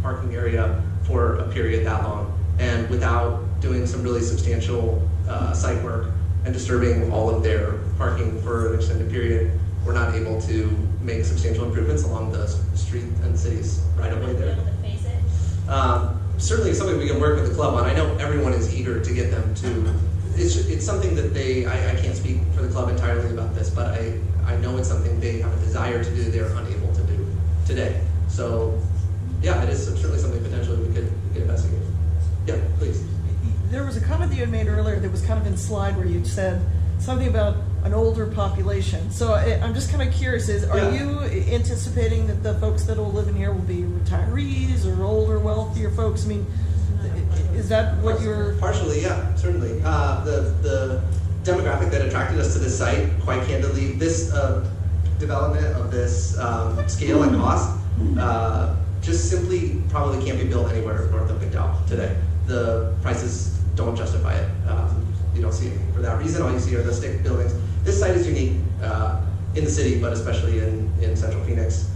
parking area for a period that long, and without doing some really substantial site work and disturbing all of their parking for an extended period, we're not able to make substantial improvements along the street and city's right of way there. Able to phase it? Certainly something we can work with the club on. I know everyone is eager to get them to. It's something that I can't speak for the club entirely about this, but I know it's something they have a desire to do, they're unable to do today. So yeah, it is certainly something potentially we could investigate. Yeah, please. There was a comment that you had made earlier that was kind of in slide where you said something about an older population. So I'm just kind of curious, are you anticipating that the folks that will live in here will be retirees or older, wealthier folks? I mean, is that what you're... Partially, yeah, certainly. The demographic that attracted us to this site, quite candidly, this development of this scale and cost just simply probably can't be built anywhere north of McDowell today. The prices don't justify it. You don't see anything for that reason. All you see are the stick buildings. This site is unique in the city, but especially in Central Phoenix,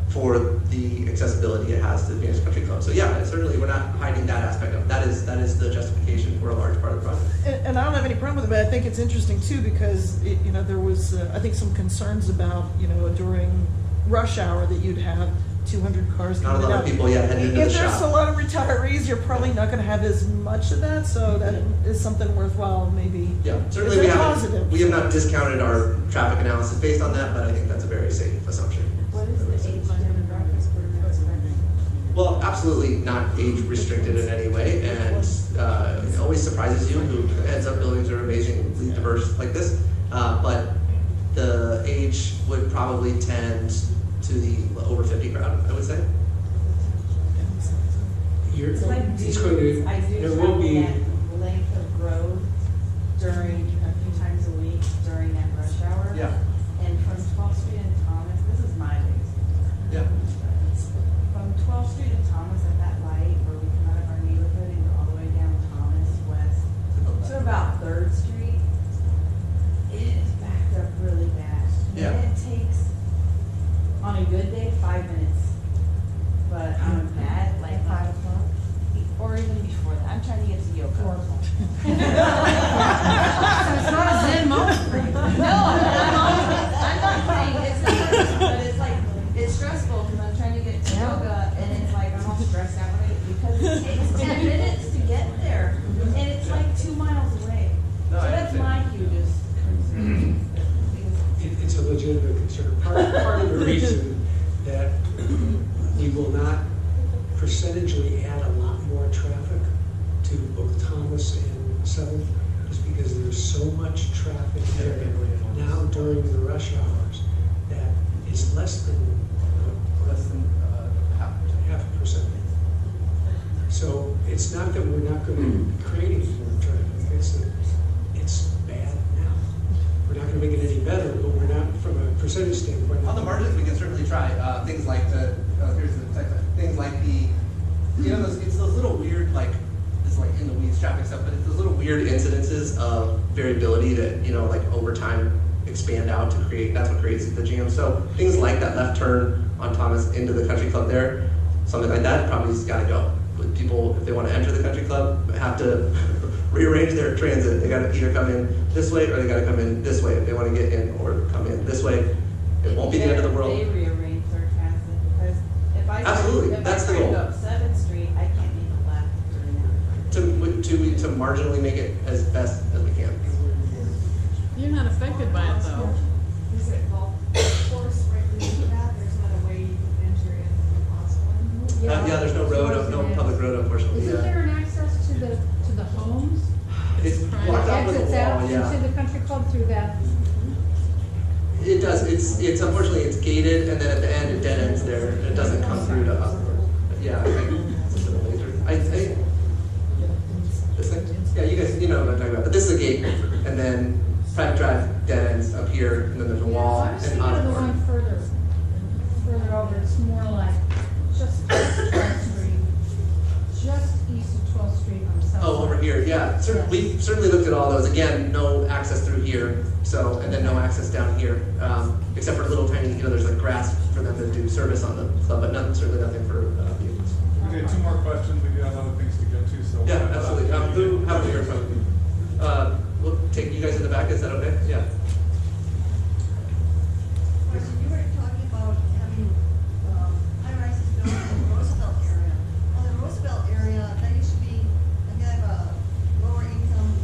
for the accessibility it has to the Phoenix Country Club. So yeah, certainly we're not hiding that aspect of it. That is the justification for a large part of the project. And I don't have any problem with it, but I think it's interesting too because there was I think some concerns about during rush hour that you'd have 200 cars coming out. Not a lot of people yet heading into the shop. If there's a lot of retirees, you're probably not going to have as much of that, so that is something worthwhile maybe. Yeah, certainly we have not discounted our traffic analysis based on that, but I think that's a very safe assumption. What is the age demographics for spending? Well, absolutely not age restricted in any way, and it always surprises you who heads up buildings are amazingly diverse like this, but the age would probably tend to the over 50 crowd, I would say. There will travel be that length of road during a few times a week during that rush hour. Yeah. And from 12th Street and Thomas, this is my biggest concern. Yeah. From 12th Street and Thomas at that light where we come out of our neighborhood and go all the way down Thomas West to about 3rd Street, it is backed up really bad. Yeah. And it takes, on a good day, 5 minutes. But on a bad, like 5 o'clock, or even before that. I'm trying to get to yoga. 4 o'clock. So it's not a Zen moment for you. No, I'm not saying it's not, but it's like, it's stressful because I'm trying to get to yoga and it's like, I'm all stressed out because it takes 10 minutes to get there. And it's like 2 miles away. So that's my hugest concern. It's a legitimate concern. Part of the reason that we will not percentagely add a lot more traffic to both Thomas and 7th is because there's so much traffic there now during the rush hours that it's less than half a percent. So it's not that we're not going to be creating more traffic. It's bad now. We're not going to make it any better, but we're not, from a percentage standpoint. On the margins, we can certainly try things like things like it's those little weird, like in the weeds traffic stuff, but it's those little weird incidences of variability that like over time expand out to create. That's what creates the jam. So things like that left turn on Thomas into the country club there, something like that probably has got to go. But people, if they want to enter the country club, have to rearrange their transit. They got to either come in this way or they got to come in this way if they want to get in, or come in this way. It won't be the end of the world. They rearrange their transit, because if I. Absolutely, if that's I the try to goal. go up 7th Street, I can't make a left To marginally make it as best as we can. You're not affected by it though. Is it golf course right into that? There's not a way you can enter in from Osborne? Yeah, there's no road, no public road, unfortunately. Isn't there an access to the homes? It's blocked off with a Exits out wall, yeah. into the country club through that? It does. It's unfortunately it's gated, and then at the end it dead ends there. It doesn't come through to us. Yeah, I think this thing. Yeah, you guys, you know what I'm talking about. But this is a gate, and then private drive dead ends up here, and then there's a wall I was and thinking of the Osborne. one further over, it's more like just east of 12th Street, just east of 12th Street on South. Oh, over here, yeah. We certainly looked at all those. Again, no access through here, so, and then no access down here, except for little tiny, there's like grass for them to do service on the club, but certainly nothing for vehicles. We have 2 more questions, we do have other things to get to, so. Yeah, absolutely. Who, how many are from? We'll take you guys in the back, is that okay? Yeah. Question, you were talking about having high-rises built in the Roosevelt area. Well, the Roosevelt area, that used to be a kind of a lower-income,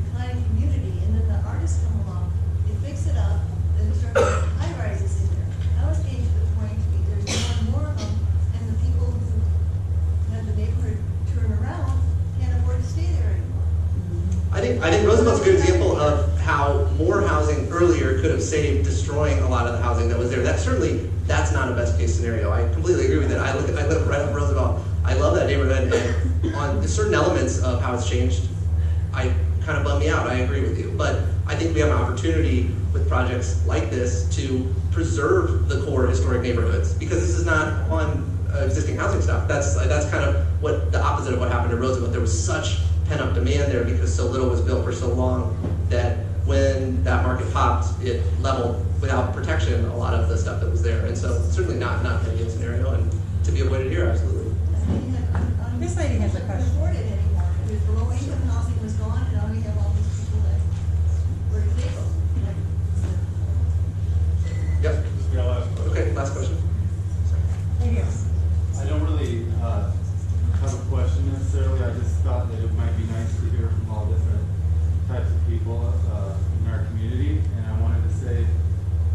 declining community, and then the artists come along, they fix it up, then they start putting high-rises in there. Now it's getting to the point, there's more and more of them, and the people who had the neighborhood turn around can't afford to stay there anymore. I think Roosevelt's a good example of how more housing earlier could have saved destroying a lot of the housing that was there. That's not a best case scenario. I completely agree with it. I live right up Roosevelt. I love that neighborhood, and on certain elements of how it's changed, I kind of bum me out. I agree with you, but I think we have an opportunity with projects like this to preserve the core historic neighborhoods, because this is not on existing housing stock. That's kind of what the opposite of what happened to Roosevelt. There was such pent-up demand there because so little was built for so long that when that market popped, it leveled without protection a lot of the stuff that was there. And so certainly not an ideal scenario, and to be avoided here, absolutely. This lady has a question. Afford it anymore. Because the low-income housing was gone, and now we have all these people that, where do they go? Yep. This will be our last question. Okay, last question. I don't really have a question necessarily. I just thought that it might be nice to hear from all different types of people in our community, and I wanted to say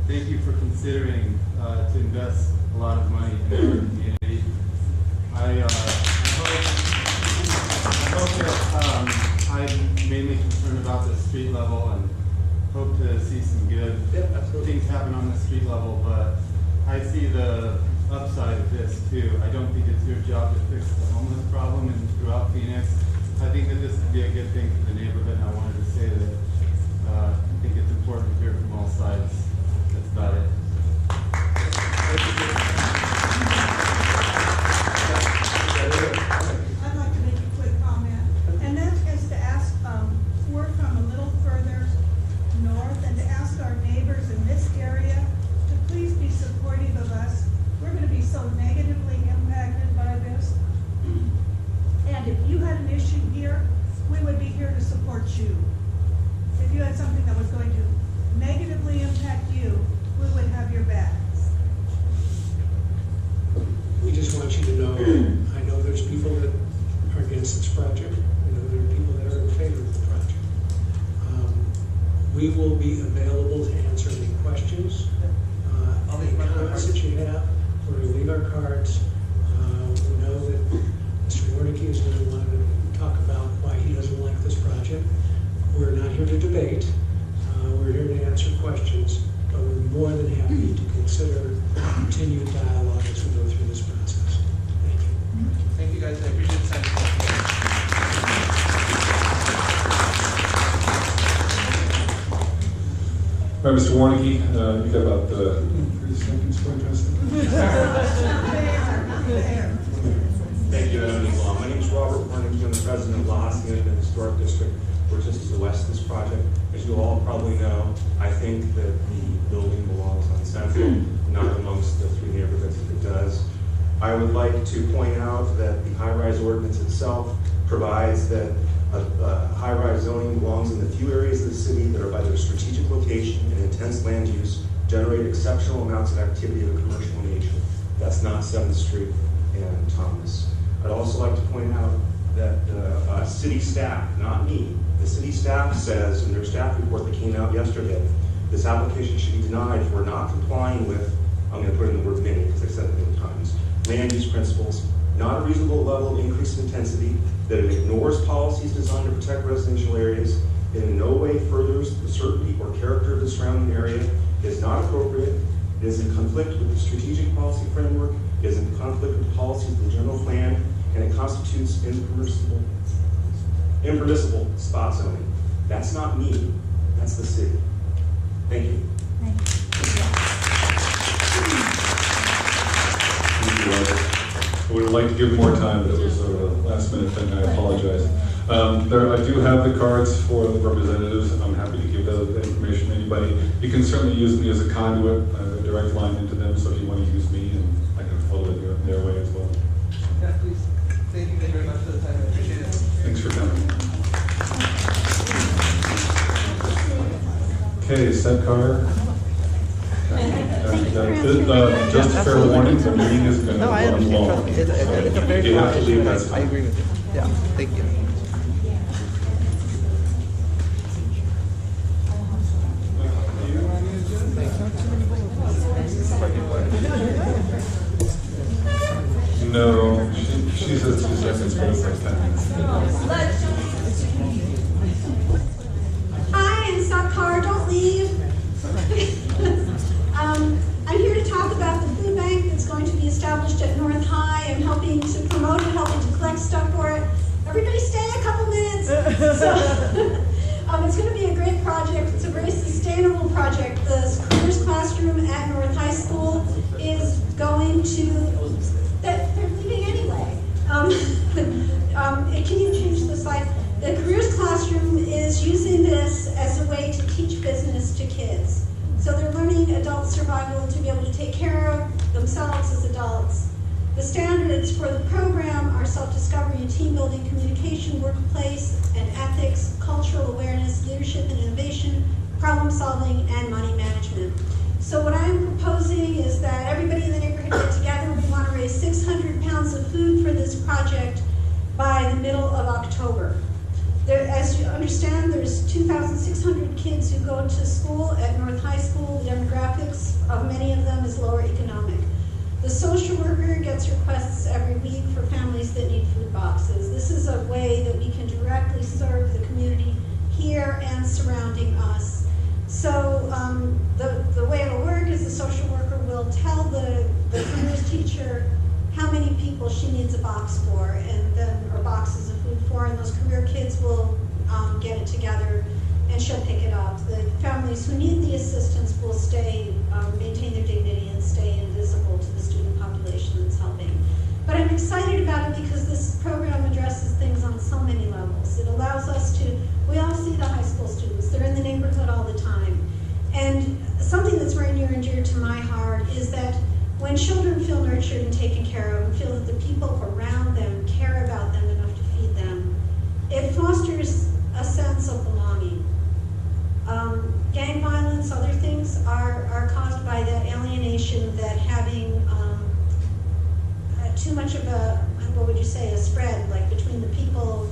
thank you for considering to invest a lot of money in our community. I hope that I'm mainly concerned about the street level and hope to see some good things happen on the street level, but I see the upside of this too. I don't think it's your job to fix the homeless problem throughout Phoenix. I think that this would be a good thing for the neighborhood, and I wanted to say that I think it's important to hear from all sides. That's about it. I'd like to make a quick comment, and that is to ask, we're from a little further north, and to ask our neighbors in this area to please be supportive of us. We're gonna be so negatively impacted by this. And if you had an issue here, we would be here to support you. If you had something that was going to negatively impact you, we would have your back. We just want you to know, I know there's people that are against this project. I know there are people that are in favor of the project. We will be available to answer any questions, any comments that you have. We're going to leave our cards. We know that Mr. Warnicki is going to want to talk about why he doesn't like this project. We're not here to debate. We're here to answer questions, but we're more than happy to consider continued dialogue as we go through this process. Thank you. Thank you guys. I appreciate the time. All right, Mr. Warnicki, you got about 30 seconds for address. Thank you, my name is Robert Warnicki. I'm the president of La Hacienda Historic District. We're just to the west of this project. As you all probably know, I think that the building belongs on Central, not amongst the 3 neighborhoods that it does. I would like to point out that the high-rise ordinance itself provides that high-rise zoning belongs in the few areas of the city that are by their strategic location and intense land use generate exceptional amounts of activity of a commercial nature. That's not 7th Street and Thomas. I'd also like to point out that city staff, not me, the city staff says in their staff report that came out yesterday, this application should be denied for not complying with, I'm going to put in the word many because I said it many times, land use principles, not a reasonable level of increased intensity, that it ignores policies designed to protect residential areas, it in no way furthers the certainty or character of the surrounding area, it is not appropriate, it is in conflict with the strategic policy framework, it is in conflict with the policies of the general plan, and it constitutes impermissible spot zoning. That's not me, that's the city. Thank you. Thank you, Robert. I would have liked to give more time, but it was a last minute thing. I apologize. I do have the cards for the representatives. I'm happy to give the information to anybody. You can certainly use me as a conduit, a direct line into them, so if you want to use me, and I can follow it their way as well. Yeah, please. Thank you very much for the time. I appreciate it. Thanks for coming. Okay, set car. Just a fair warning, the meeting is going to run long. It's a very You have to leave that. I agree with you. Yeah, thank you. No, she says 2 seconds, but it's like 10 minutes. Hi, I'm Stop Car, don't leave. I'm here to talk about the food bank that's going to be established at North High. I'm helping to promote it, helping to collect stuff for it. Everybody stay a couple minutes. It's going to be a great project. It's a very sustainable project. The careers classroom at North High School is going to, they're leaving anyway. Can you change the slide? The careers classroom is using this as a way to teach business to kids. So they're learning adult survival to be able to take care of themselves as adults. The standards for the program are self-discovery and team building, communication, workplace and ethics, cultural awareness, leadership and innovation, problem solving, and money management. So what I'm proposing is that everybody in the neighborhood get together. We want to raise 600 pounds of food for this project by the middle of October. As you understand, there's 2,600 kids who go to school at North High School. The demographics of many of them is lower economic. The social worker gets requests every week for families that need food boxes. This is a way that we can directly serve the community here and surrounding us. So the way it'll work is the social worker will tell the careers teacher how many people she needs a box for, and then, or boxes of food for, and those career kids will get it together and she'll pick it up. The families who need the assistance will stay, maintain their dignity and stay invisible to the student population that's helping. But I'm excited about it because this program addresses things on so many levels. It allows us to, we all see the high school students, they're in the neighborhood all the time. And something that's very near and dear to my heart is that when children feel nurtured and taken care of and feel that the people around them care about them enough to feed them, it fosters a sense of belonging. Gang violence, other things are caused by that alienation, that having too much of a, what would you say, a spread, like between the people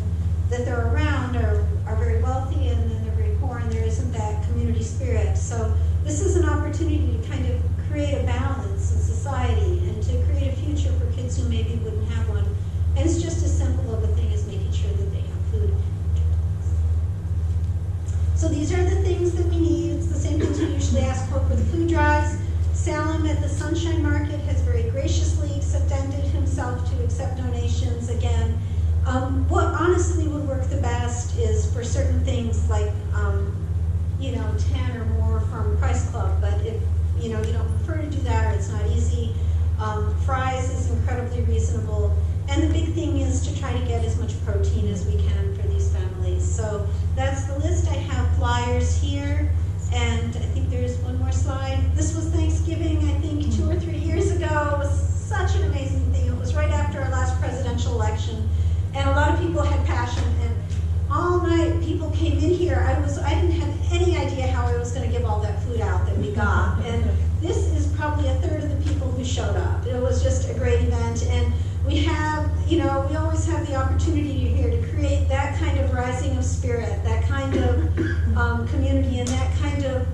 that they're around are very wealthy and then they're very poor, and there isn't that community spirit. So this is an opportunity to kind of create a balance in society and to create a future for kids who maybe wouldn't have one. And it's just as simple of a thing as making sure that they have food. So these are the things that we need. It's the same things we usually ask for the food drives. Salem at the Sunshine Market has very graciously extended himself to accept donations again. What honestly would work the best is for certain things like, 10 or more from Price Club, but if you don't prefer to do that or it's not easy, fries is incredibly reasonable. And the big thing is to try to get as much protein as we can for these families. So that's the list. I have flyers here, and I think there's one more slide. This was Thanksgiving, I think 2 or 3 years ago. It was such an amazing thing. It was right after our last presidential election, and a lot of people had passion, and all night people came in here. I didn't have any idea how I was going to give all that food out that we got, and the opportunity here to create that kind of rising of spirit, that kind of community, and that kind of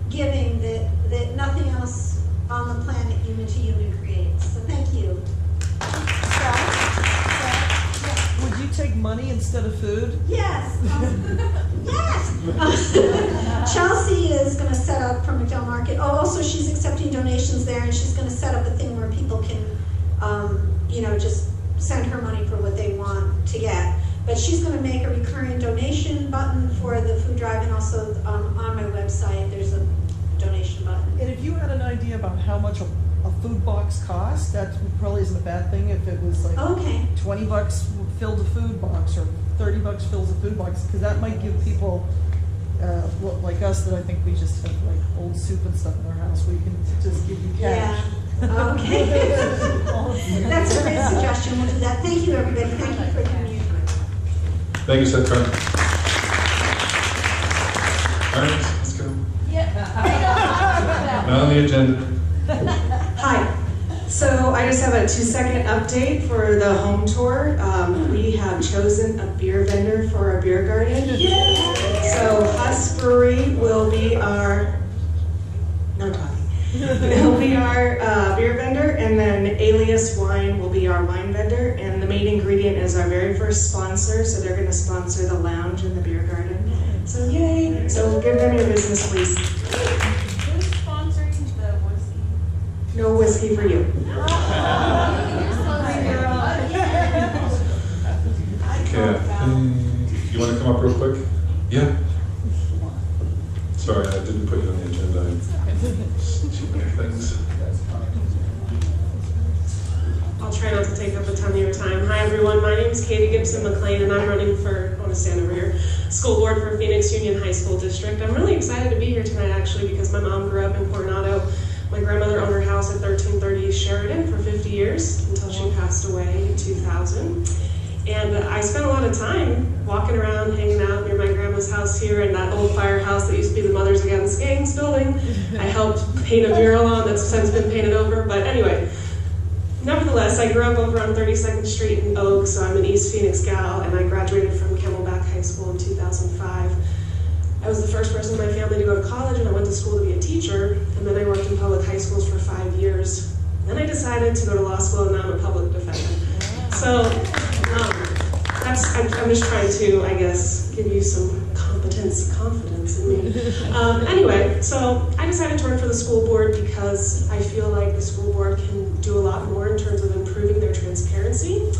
giving that nothing else on the planet, human to human, creates. So thank you. Would you take money instead of food? Yes. Yes. Chelsea is going to set up for McDowell Market. Oh, also she's accepting donations there, and she's going to set up a thing where people can, just send her money for what they want to get. But she's going to make a recurring donation button for the food drive, and also on my website there's a donation button. And if you had an idea about how much a food box costs, that probably isn't a bad thing if it was like $20 fills a food box or $30 fills a food box, because that might give people like us that I think we just have like old soup and stuff in our house, we can just give you cash. Yeah. Okay. That's a great suggestion. We'll do that. Thank you, everybody. Thank you for coming. Thank you, Seth Carter. All right, let's go. Yeah. Not on the agenda. Hi. So I just have a 2-second update for the home tour. We have chosen a beer vendor for our beer garden. Yay! So Huss Brewery will be our, no talking. Will be our beer vendor, and then Alias Wine will be our wine vendor, and the main ingredient is our very first sponsor, so they're going to sponsor the lounge in the beer garden. So yay! So give them your business, please. Who's sponsoring the whiskey? No whiskey for you. Okay, you want to come up real quick? Yeah. Sorry, I didn't put you on the agenda. Too many things. I'll try not to take up a ton of your time. Hi everyone, my name is Katie Gibson McLean, and I'm running for, I want to stand over here, school board for Phoenix Union High School District. I'm really excited to be here tonight actually because my mom grew up in Coronado. My grandmother owned her house at 1330 Sheridan for 50 years until she passed away in 2000. And I spent a lot of time walking around, hanging out near my grandma's house here in that old firehouse that used to be the Mothers Against Gangs building. I helped paint a mural on that's since been painted over, but anyway. Nevertheless, I grew up over on 32nd Street in Oak, so I'm an East Phoenix gal, and I graduated from Camelback High School in 2005. I was the first person in my family to go to college, and I went to school to be a teacher, and then I worked in public high schools for 5 years. Then I decided to go to law school, and now I'm a public defender. So I'm just trying to, I guess, give you some confidence in me. Anyway, so I decided to run for the school board because I feel like the school board can do a lot more in terms of improving their transparency.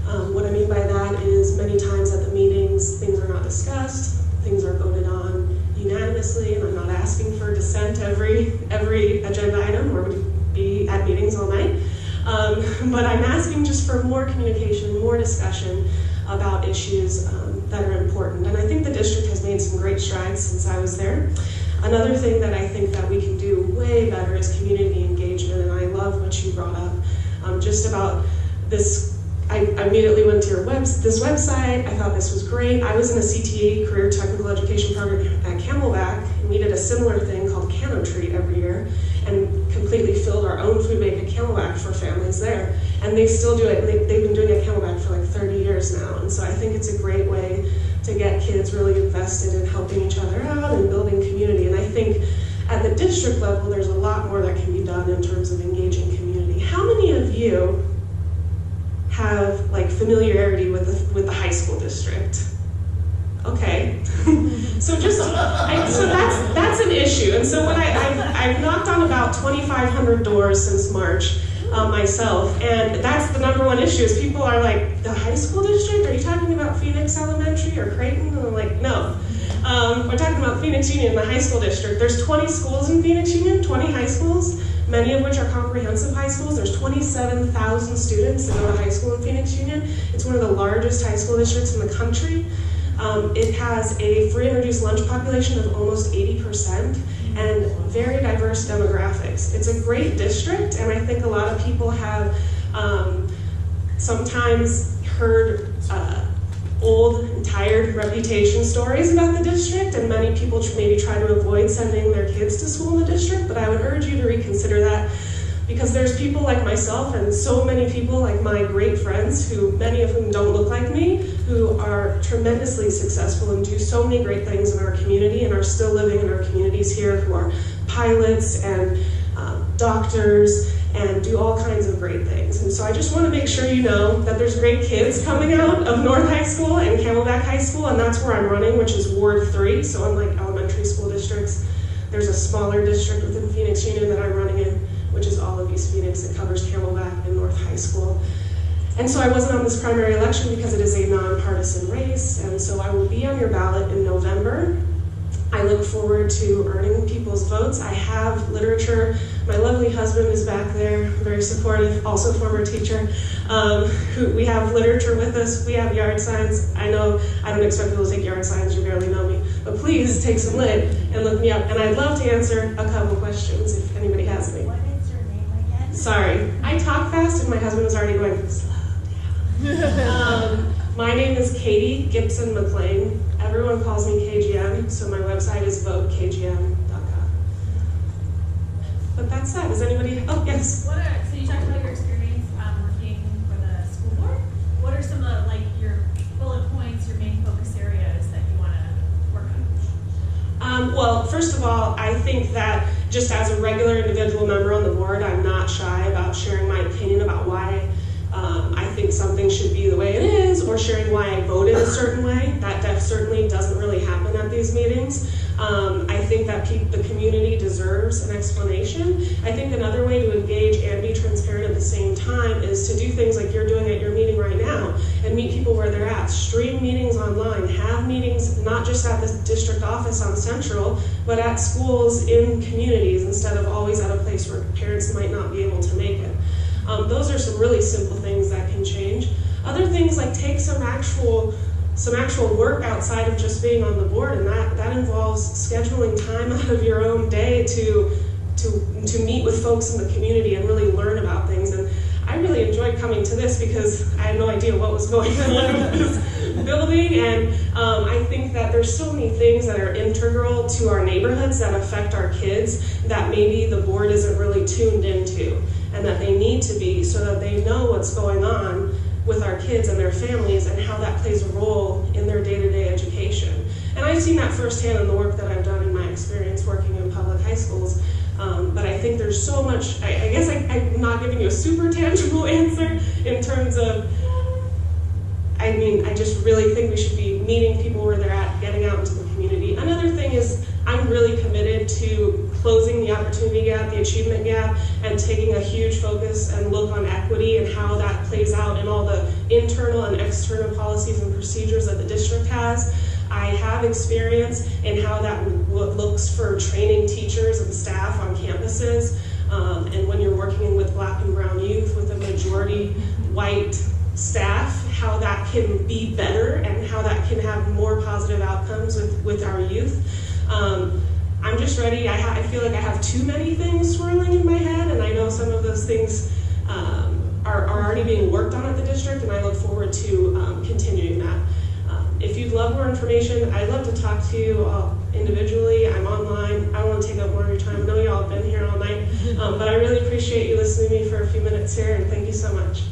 What I mean by that is many times at the meetings, things are not discussed, things are voted on unanimously, and I'm not asking for dissent every agenda item, or would be at meetings all night. But I'm asking just for more communication, more discussion about issues that are important. And I think the district has made some great strides since I was there. Another thing that I think that we can do way better is community engagement, and I love what you brought up. Just about this, I immediately went to this website. I thought this was great. I was in a CTE, Career Technical Education program at Camelback, and we did a similar thing called Cano Treat every year, and completely filled our own food bank at Camelback for families there. And they still do it. They've been doing it at Camelback for like 30 years now. And so I think it's a great way to get kids really invested in helping each other out and building community. And I think at the district level, there's a lot more that can be done in terms of engaging community. How many of you have like familiarity with the high school district? Okay, so that's an issue. And so when I've knocked on about 2,500 doors since March myself, and that's the number one issue is people are like, the high school district? Are you talking about Phoenix Elementary or Creighton? And I'm like, no. We're talking about Phoenix Union, the high school district. There's 20 schools in Phoenix Union, 20 high schools, many of which are comprehensive high schools. There's 27,000 students that go to high school in Phoenix Union. It's one of the largest high school districts in the country. It has a free and reduced lunch population of almost 80% and very diverse demographics. It's a great district, and I think a lot of people have sometimes heard old and tired reputation stories about the district, and many people maybe try to avoid sending their kids to school in the district, but I would urge you to reconsider that. Because there's people like myself and so many people like my great friends, who many of whom don't look like me, who are tremendously successful and do so many great things in our community and are still living in our communities here, who are pilots and doctors and do all kinds of great things. And so I just want to make sure you know that there's great kids coming out of North High School and Camelback High School, and that's where I'm running, which is Ward 3. So unlike elementary school districts, there's a smaller district within Phoenix Union that I'm running in, which is all of East Phoenix. It covers Camelback and North High School. And so I wasn't on this primary election because it is a nonpartisan race, and so I will be on your ballot in November. I look forward to earning people's votes. I have literature. My lovely husband is back there, very supportive, also former teacher. We have literature with us. We have yard signs. I know I don't expect people to take yard signs. You barely know me. But please take some lit and look me up. And I'd love to answer a couple questions if anybody has any. What is your name again? Sorry. I talk fast and my husband was already going, slow down. My name is Katie Gibson McLean. Everyone calls me KGM, so my website is votekgm.com. But that's that. Does anybody? Oh, yes. So you talked about your experience working for the school board. What are some of your bullet points, your main focus areas that you want to work on? Well, first of all, I think that just as a regular individual member on the board, I'm not shy about sharing my opinion about why I think something should be the way it is, or sharing why I voted a certain way. That certainly doesn't really happen at these meetings. I think that the community deserves an explanation. I think another way to engage and be transparent at the same time is to do things like you're doing at your meeting right now and meet people where they're at. Stream meetings online, have meetings not just at the district office on Central, but at schools in communities instead of always at a place where parents might not be able to make it. Those are some really simple things that can change. Other things like take some actual work outside of just being on the board, and that involves scheduling time out of your own day to meet with folks in the community and really learn about things. And I really enjoyed coming to this because I had no idea what was going on with this building, and I think that there's so many things that are integral to our neighborhoods that affect our kids that maybe the board isn't really tuned into, and that they need to be so that they know what's going on with our kids and their families and how that plays a role in their day-to-day education. And I've seen that firsthand in the work that I've done in my experience working in public high schools. But I think there's so much, I guess I'm not giving you a super tangible answer in terms of, I just really think we should be meeting people where they're at, getting out into the community. Another thing is I'm really committed to closing the opportunity gap, the achievement gap, and taking a huge focus and look on equity and how that plays out in all the internal and external policies and procedures that the district has. I have experience in how that looks for training teachers and staff on campuses, and when you're working with Black and brown youth with a majority white staff, how that can be better and how that can have more positive outcomes with our youth. I'm just ready. I feel like I have too many things swirling in my head, and I know some of those things are already being worked on at the district, and I look forward to continuing that. If you'd love more information, I'd love to talk to you individually. I'm online. I don't want to take up more of your time. I know y'all have been here all night, but I really appreciate you listening to me for a few minutes here, and thank you so much.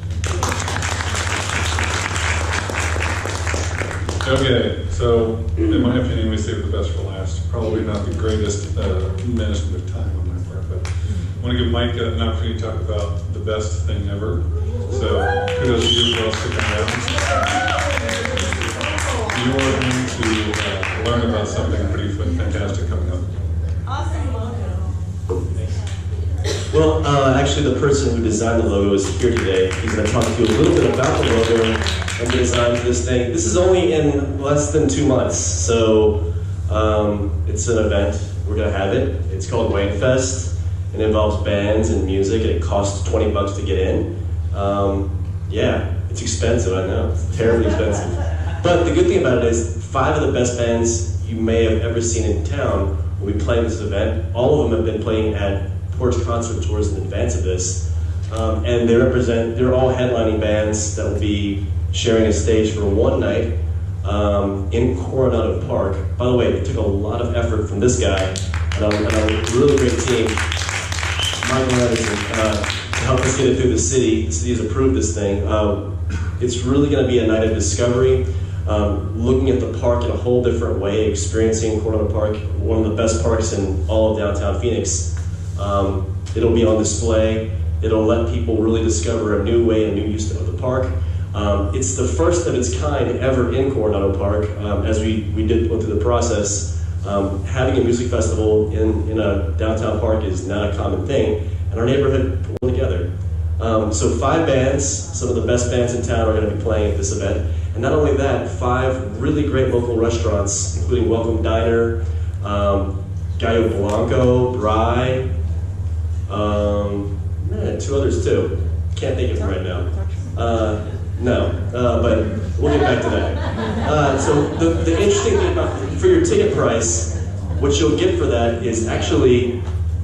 Okay, so in my opinion, we saved the best for last. Probably not the greatest management of time on my part, but I want to give Mike an opportunity to talk about the best thing ever. So kudos to you for all sticking around. You are going to learn about something pretty fantastic coming up. Awesome logo. Well, actually the person who designed the logo is here today. He's going to talk to you a little bit about the logo and the design for this thing. This is only in less than 2 months, so it's an event. We're going to have it. It's called Wayne Fest. It involves bands and music, and it costs $20 to get in. Yeah, it's expensive, I know. It's terribly expensive. But the good thing about it is 5 of the best bands you may have ever seen in town will be playing this event. All of them have been playing at Porch Concert Tours in advance of this. And they're all headlining bands that will be sharing a stage for one night in Coronado Park. By the way, it took a lot of effort from this guy and a really great team. Michael Anderson, to help us get it through the city. The city has approved this thing. It's really going to be a night of discovery, looking at the park in a whole different way, experiencing Coronado Park, one of the best parks in all of downtown Phoenix. It'll be on display. It'll let people really discover a new way, a new use of the park. It's the first of its kind ever in Coronado Park. As we went through the process, having a music festival in a downtown park is not a common thing, and our neighborhood put one together. So 5 bands, some of the best bands in town, are going to be playing at this event. And not only that, 5 really great local restaurants, including Welcome Diner, Gallo Blanco, Bry, 2 others too. Can't think of them right now. But we'll get back to that. So the interesting thing about, for your ticket price, what you'll get for that is actually,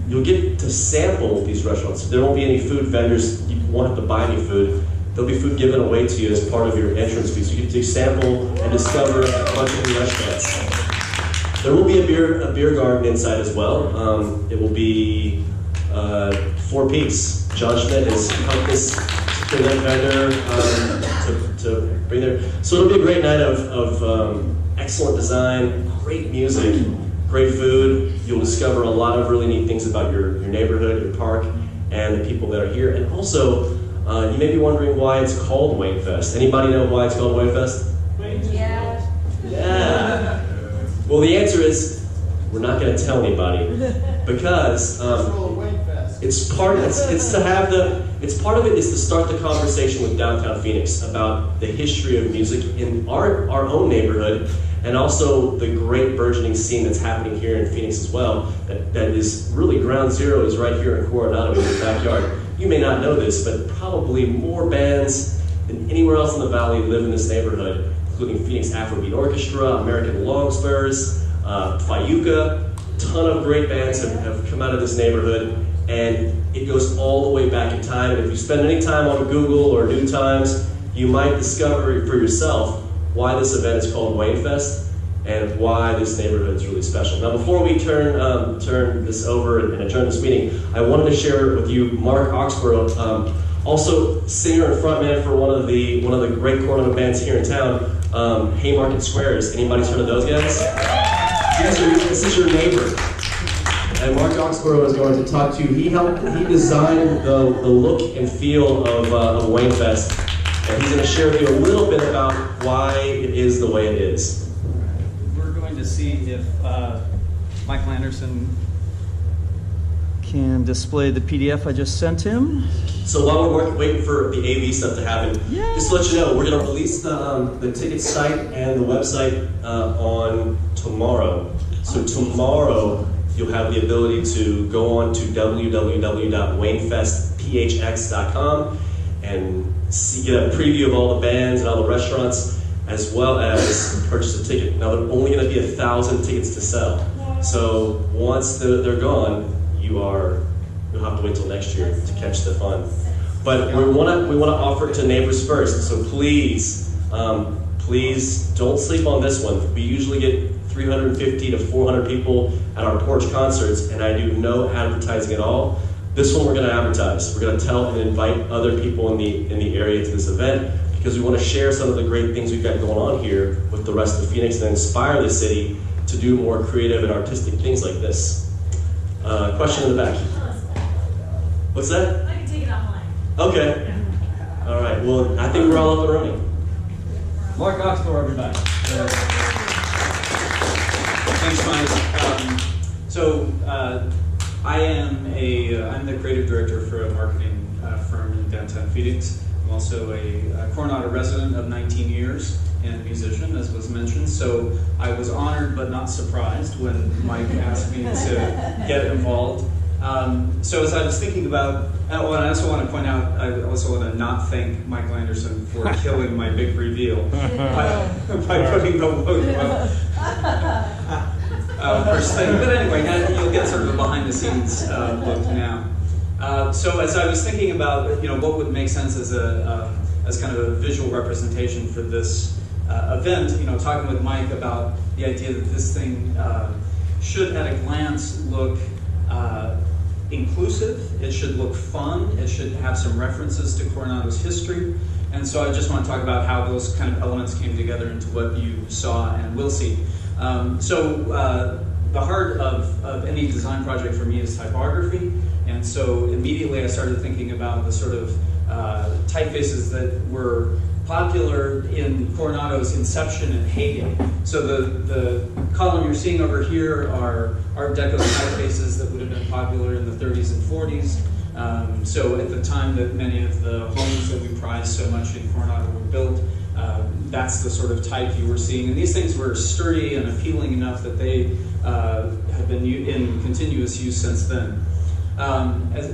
you'll get to sample these restaurants. There won't be any food vendors. You won't have to buy any food. There'll be food given away to you as part of your entrance fee. So you get to sample and discover a bunch of new restaurants. There will be a beer garden inside as well. It will be 4 Peaks. John Schmidt has helped us to that vendor to bring there. So it'll be a great night of excellent design, great music, great food. You'll discover a lot of really neat things about your neighborhood, your park, and the people that are here. And also, you may be wondering why it's called Wayne Fest. Anybody know why it's called Wayne Fest? Yeah. Yeah. Well, the answer is we're not going to tell anybody because it's part of it is to start the conversation with downtown Phoenix about the history of music in our own neighborhood, and also the great burgeoning scene that's happening here in Phoenix as well. That is really ground zero is right here in Coronado in your backyard. You may not know this, but probably more bands than anywhere else in the valley live in this neighborhood, including Phoenix Afrobeat Orchestra, American Longspurs, Fayuca. A ton of great bands have come out of this neighborhood, and it goes all the way back in time. And if you spend any time on Google or New Times, you might discover for yourself why this event is called Wayne Fest and why this neighborhood is really special. Now, before we turn this over and adjourn this meeting, I wanted to share with you Mark Oxborough, also singer and frontman for one of the great Coronado bands here in town, Haymarket Squares. Anybody's heard of those guys? This is your neighbor. And Mark Oxborough is going to talk to you. He designed the look and feel of Wayne Fest, and he's going to share with you a little bit about why it is the way it is. We're going to see if Michael Anderson can display the PDF I just sent him. So while we're waiting for the AV stuff to happen, just to let you know, we're going to release the ticket site and the website on tomorrow. So tomorrow, you'll have the ability to go on to www.waynefestphx.com and get a preview of all the bands and all the restaurants, as well as purchase a ticket. Now, there are only going to be 1,000 tickets to sell. So once they're gone, you'll have to wait till next year to catch the fun. But we want to offer it to neighbors first. So please don't sleep on this one. We usually get 350 to 400 people at our porch concerts, and I do no advertising at all. This one we're going to advertise. We're going to tell and invite other people in the area to this event, because we want to share some of the great things we've got going on here with the rest of Phoenix and inspire the city to do more creative and artistic things like this. Question in the back. What's that? I can take it offline. Okay. All right. Well, I think we're all up and running. Mark Oxborough, everybody. Thanks, Mike. I'm the creative director for a marketing firm in downtown Phoenix. I'm also a Coronado resident of 19 years and a musician, as was mentioned. So I was honored but not surprised when Mike asked me to get involved. So as I was thinking about, I also want to point out, I also want to not thank Michael Anderson for killing my big reveal by putting the logo up. First thing. But anyway, you'll get sort of a behind-the-scenes look now. So as I was thinking about, what would make sense as kind of a visual representation for this event, talking with Mike about the idea that this thing should, at a glance, look inclusive, it should look fun, it should have some references to Coronado's history. And so I just want to talk about how those kind of elements came together into what you saw and will see. The heart of any design project for me is typography. And so immediately I started thinking about the sort of typefaces that were popular in Coronado's inception and heyday. So the column you're seeing over here are Art Deco typefaces that would have been popular in the 30s and 40s. So at the time that many of the homes that we prize so much in Coronado were built, that's the sort of type you were seeing. And these things were sturdy and appealing enough that they have been in continuous use since then.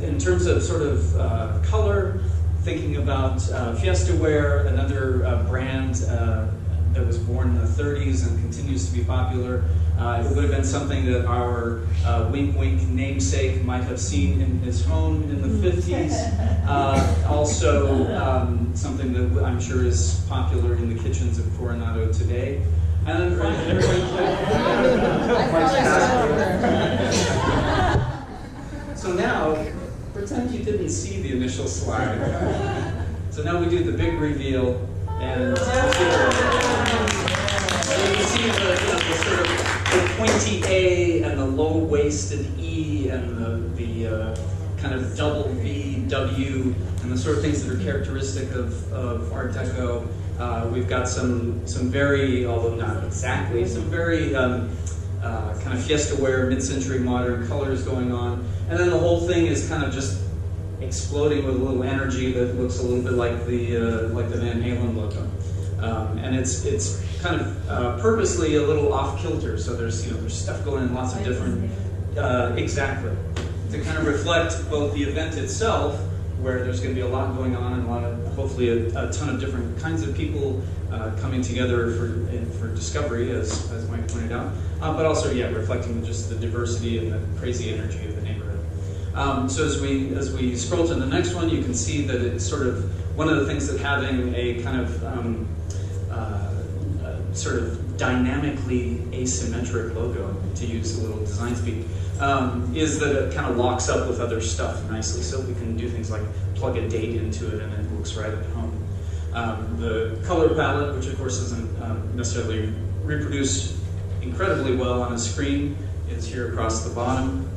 In terms of sort of color, thinking about Fiesta Ware, another brand that was born in the 30s and continues to be popular. It would have been something that our Wink Wink namesake might have seen in his home in the 50s. Also, something that I'm sure is popular in the kitchens of Coronado today. And then so now, pretend you didn't see the initial slide. So now we do the big reveal, and so you can see the sort of the pointy A and the low-waisted E and the kind of double V, W, and the sort of things that are characteristic of Art Deco. We've got some very, although not exactly, some very kind of Fiesta Ware, mid-century modern colors going on. And then the whole thing is kind of just exploding with a little energy that looks a little bit like the Van Halen logo. And it's kind of purposely a little off-kilter, so there's stuff going in lots of different, exactly, to kind of reflect both the event itself, where there's going to be a lot going on and a lot of, hopefully a ton of different kinds of people coming together for discovery, as Mike pointed out, but also, yeah, reflecting just the diversity and the crazy energy of the neighborhood. So as we scroll to the next one, you can see that it's sort of one of the things that having a kind of sort of dynamically asymmetric logo, to use a little design speak, is that it kind of locks up with other stuff nicely. So we can do things like plug a date into it and it looks right at home. The color palette, which of course isn't necessarily reproduced incredibly well on a screen, is here across the bottom.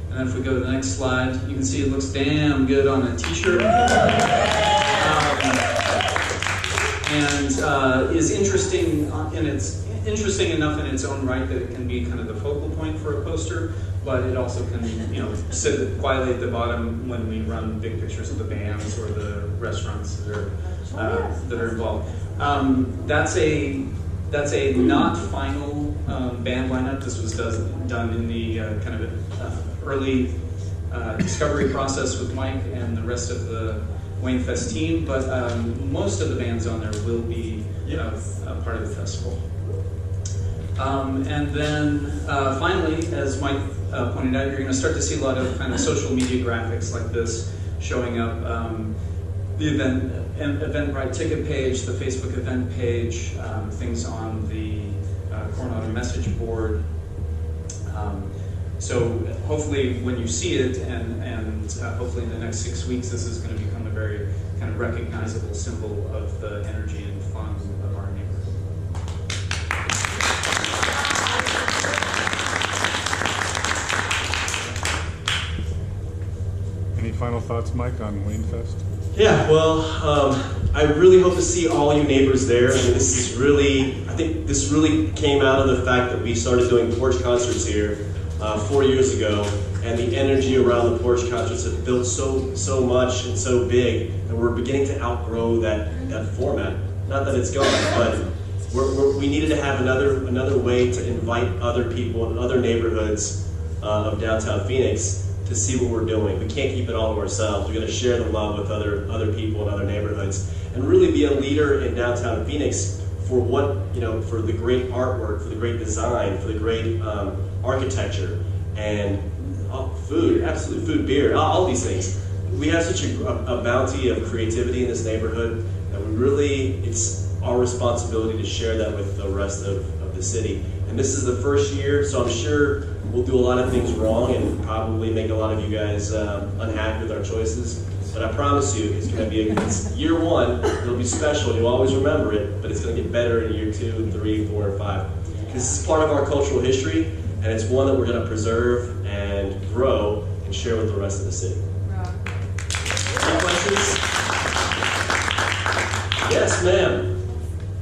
And then if we go to the next slide, you can see it looks damn good on a t-shirt. And is interesting enough in its own right that it can be kind of the focal point for a poster, but it also can, sit quietly at the bottom when we run big pictures of the bands or the restaurants that are involved. That's a not final band lineup. This was done in the kind of early discovery process with Mike and the rest of the Wayne Fest team, but most of the bands on there will be a part of the festival. And then finally, as Mike pointed out, you're going to start to see a lot of kind of social media graphics like this showing up. The Eventbrite ticket page, the Facebook event page, things on the Coronado message board. So hopefully when you see it, and hopefully in the next 6 weeks, this is going to become a very kind of recognizable symbol of the energy and fun of our neighborhood. Any final thoughts, Mike, on Wayne Fest? Yeah, well, I really hope to see all you neighbors there. I think this really came out of the fact that we started doing porch concerts here 4 years ago, and the energy around the porch concerts have built so much and so big, and we're beginning to outgrow that format. Not that it's gone, but we needed to have another way to invite other people in other neighborhoods of downtown Phoenix to see what we're doing. We can't keep it all to ourselves. We're going to share the love with other people in other neighborhoods, and really be a leader in downtown Phoenix for for the great artwork, for the great design, for the great architecture, and food, absolute food, beer, all these things. We have such a bounty of creativity in this neighborhood that it's our responsibility to share that with the rest of the city. And this is the first year, so I'm sure we'll do a lot of things wrong and probably make a lot of you guys unhappy with our choices. But I promise you, it's going to be it's year one. It'll be special. You'll always remember it, but it's going to get better in year 2, 3, 4, and 5. This is part of our cultural history, and it's one that we're going to preserve and grow and share with the rest of the city. Any questions? Yes, ma'am.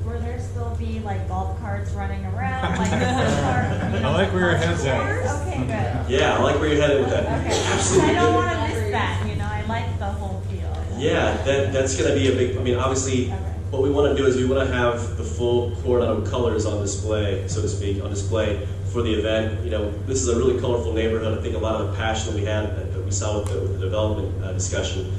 Will there still be like golf carts running around? Like I like where your head's at. Okay, good. Yeah, I like where you're headed with that. Okay. Absolutely. I don't want to miss that. You know, I like the whole field. Yeah, that's going to be a big, I mean, obviously, what we want to do is we want to have the full Coronado colors on display, so to speak, on display for the event. You know, this is a really colorful neighborhood. I think a lot of the passion that we had, that we saw with the development discussion,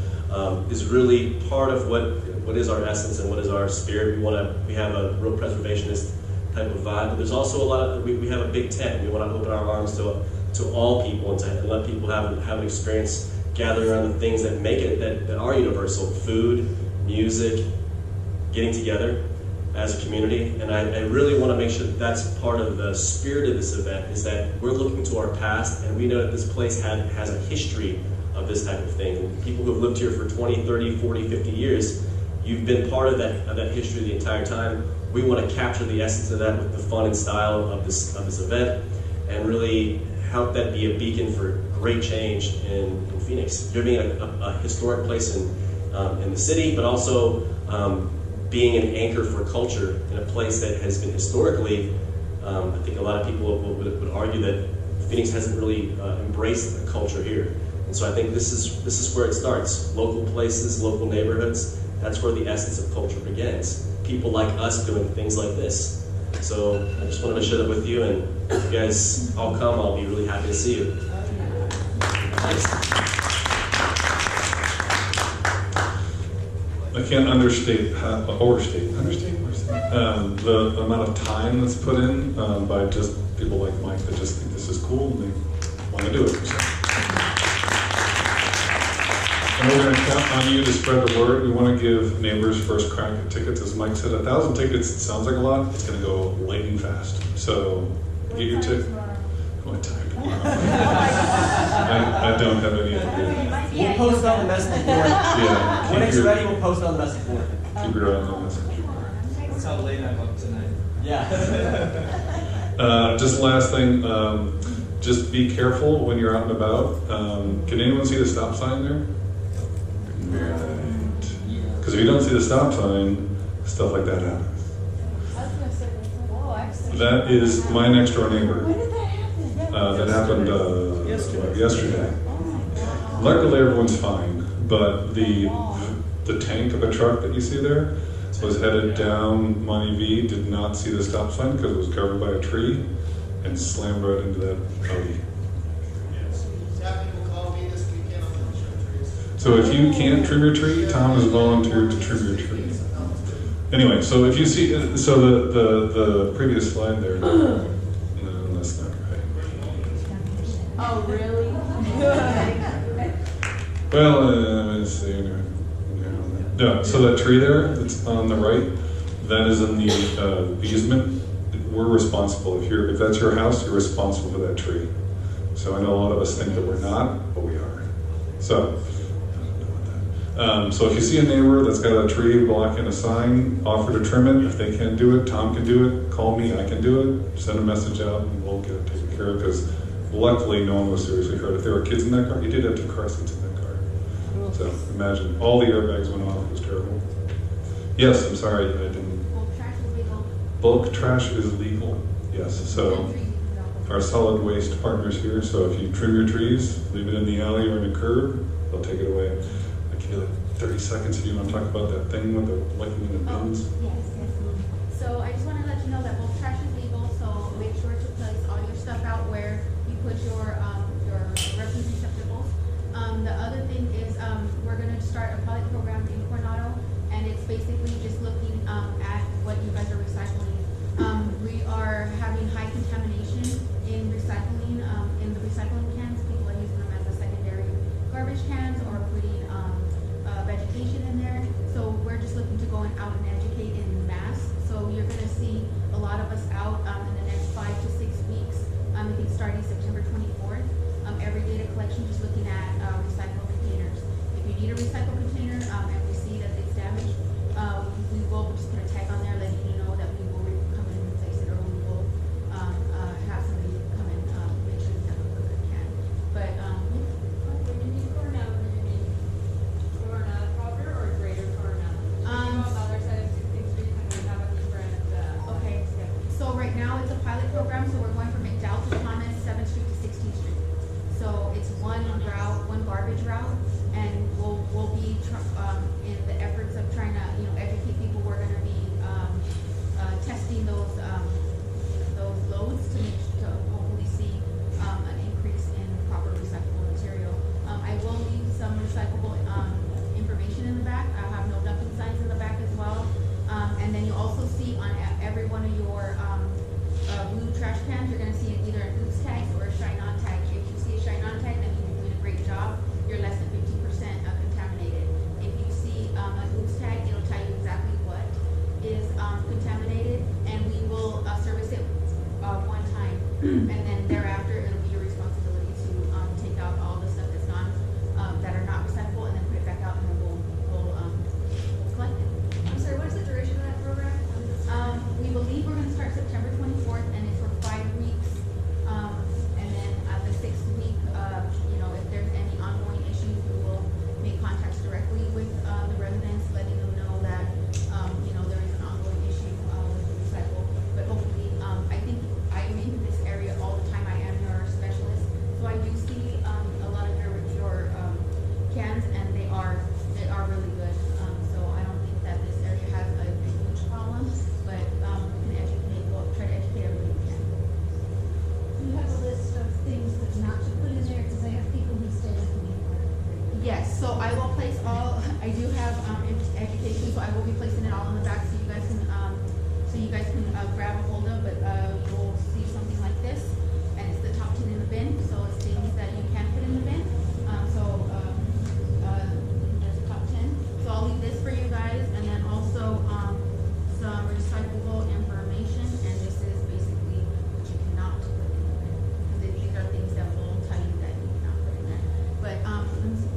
is really part of what is our essence and what is our spirit. We have a real preservationist type of vibe, but there's also a lot of, we have a big tent. We want to open our arms to all people and to let people have an experience gathering around the things that make it, that are universal: food, music, getting together as a community. And I really want to make sure that that's part of the spirit of this event, is that we're looking to our past, and we know that this place has a history of this type of thing. And people who have lived here for 20, 30, 40, 50 years, you've been part of that history the entire time. We want to capture the essence of that with the fun and style of this event, and really help that be a beacon for great change in Phoenix. You're being a historic place in the city, but also being an anchor for culture in a place that has been historically, I think a lot of people would argue that Phoenix hasn't really embraced the culture here. And so I think this is where it starts. Local places, local neighborhoods, that's where the essence of culture begins. People like us doing things like this. So I just wanted to share that with you, and if you guys all come, I'll be really happy to see you. I can't overstate the amount of time that's put in by just people like Mike that just think this is cool and they want to do it. So. And we're going to count on you to spread the word. We want to give neighbors first crack at tickets. As Mike said, 1,000 tickets sounds like a lot. It's going to go lightning fast. So get your ticket. What time tomorrow? I don't have any idea. We'll post on the message board. Yeah. When it's ready, we'll post on the message board. Keep your eye on the message board. That's how late I'm up tonight. Yeah. Just last thing, just be careful when you're out and about. Can anyone see the stop sign there? Right. Because if you don't see the stop sign, stuff like that happens. That is my next door neighbor. When did that happen? That happened yesterday. Luckily, everyone's fine, but the tank of a truck that you see there was headed down Monty V, did not see the stop sign because it was covered by a tree, and slammed right into that Audi. So if you can't trim your tree, Tom has volunteered to trim your tree. Anyway, so if you see, so the previous slide there, no, that's not right. Oh, really? Well, let's see. No, so that tree there that's on the right, that is in the easement. We're responsible. If that's your house, you're responsible for that tree. So I know a lot of us think that we're not, but we are. So if you see a neighbor that's got a tree blocking a sign, offer to trim it. If they can't do it, Tom can do it. Call me, I can do it. Send a message out, and we'll get it taken care of. Because luckily, no one was seriously hurt. If there were kids in that car, you did have 2 car seats in that car. So imagine all the airbags went off. It was terrible. Yes, I'm sorry, I didn't. Bulk trash is legal. Bulk trash is legal. Yes. So our solid waste partners here. So if you trim your trees, leave it in the alley or in a curb, they'll take it away. I'll give you like 30 seconds if you want to talk about that thing with the lighting in the bins. Yes. So I just want to let you know that bulk trash is legal, so make sure to place all your stuff out where you put your refuse receptacles. The other thing is we're going to start a pilot program in Coronado, and it's basically just looking at what you guys are recycling. We are having high contamination in recycling, in the recycling cans. People are using them as a secondary garbage cans or putting vegetation in there. So we're just looking to go out and educate in mass. So you're going to see a lot of us out in the next 5 to need a recycle container, and we see that it's damaged, we will just put a tag on there letting you know that we will come in and replace it, or we will, have somebody come and, make sure you have a good can. But, When you mean Coronado, do you mean Coronado proper or greater Coronado? On the other side of 16th Street, and we have a different, okay, so right now it's a pilot program, so we're going from McDowell to Thomas, 7th Street to 16th Street. So it's one route, one garbage route, and we'll be, in the efforts of trying to, educate people, we're gonna be, testing those loads to hopefully see, an increase in proper recyclable material. I will leave some recyclable, information in the back. I have no dumping signs in the back as well. And then you also see on every one of your, blue trash cans, you're gonna see either an oops tag or a shine on tag. If you see a shine on tag, that means you're doing a great job. You're less than 50% contaminated. If you see an oops tag, it'll tell you exactly what is contaminated, and we will service it one time, and then thereafter it'll be your responsibility to take out all the stuff that's not that are not recyclable, and then put it back out, and then we'll collect it. I'm sorry, what is the duration of that program? We believe we're going to start September 24th, and it's for 5 weeks. And then at the 6th week, if there's any ongoing issues, we will make contacts directly with the residents, letting them know that, there is an ongoing issue with the recycle. But hopefully, I think I'm in this area all the time. I am your specialist, so I do see a lot of your cans, and they are really good. So I don't think that this area has a huge problem, but we can educate, we'll try to educate everybody we can. You have a list of things that not to put in there, because I have people who stay with me. Yes, so I will place I do have education, so I will be placing it all in the back so you guys can grab a hold of, but you'll see something like this, and it's the top 10 in the bin, so it's things that you can put in the bin. There's a top 10. So I'll leave this for you guys, and then also some recyclable information, and this is basically what you cannot put in the bin. Because these are things that will tell you that you cannot put in there. But let me see.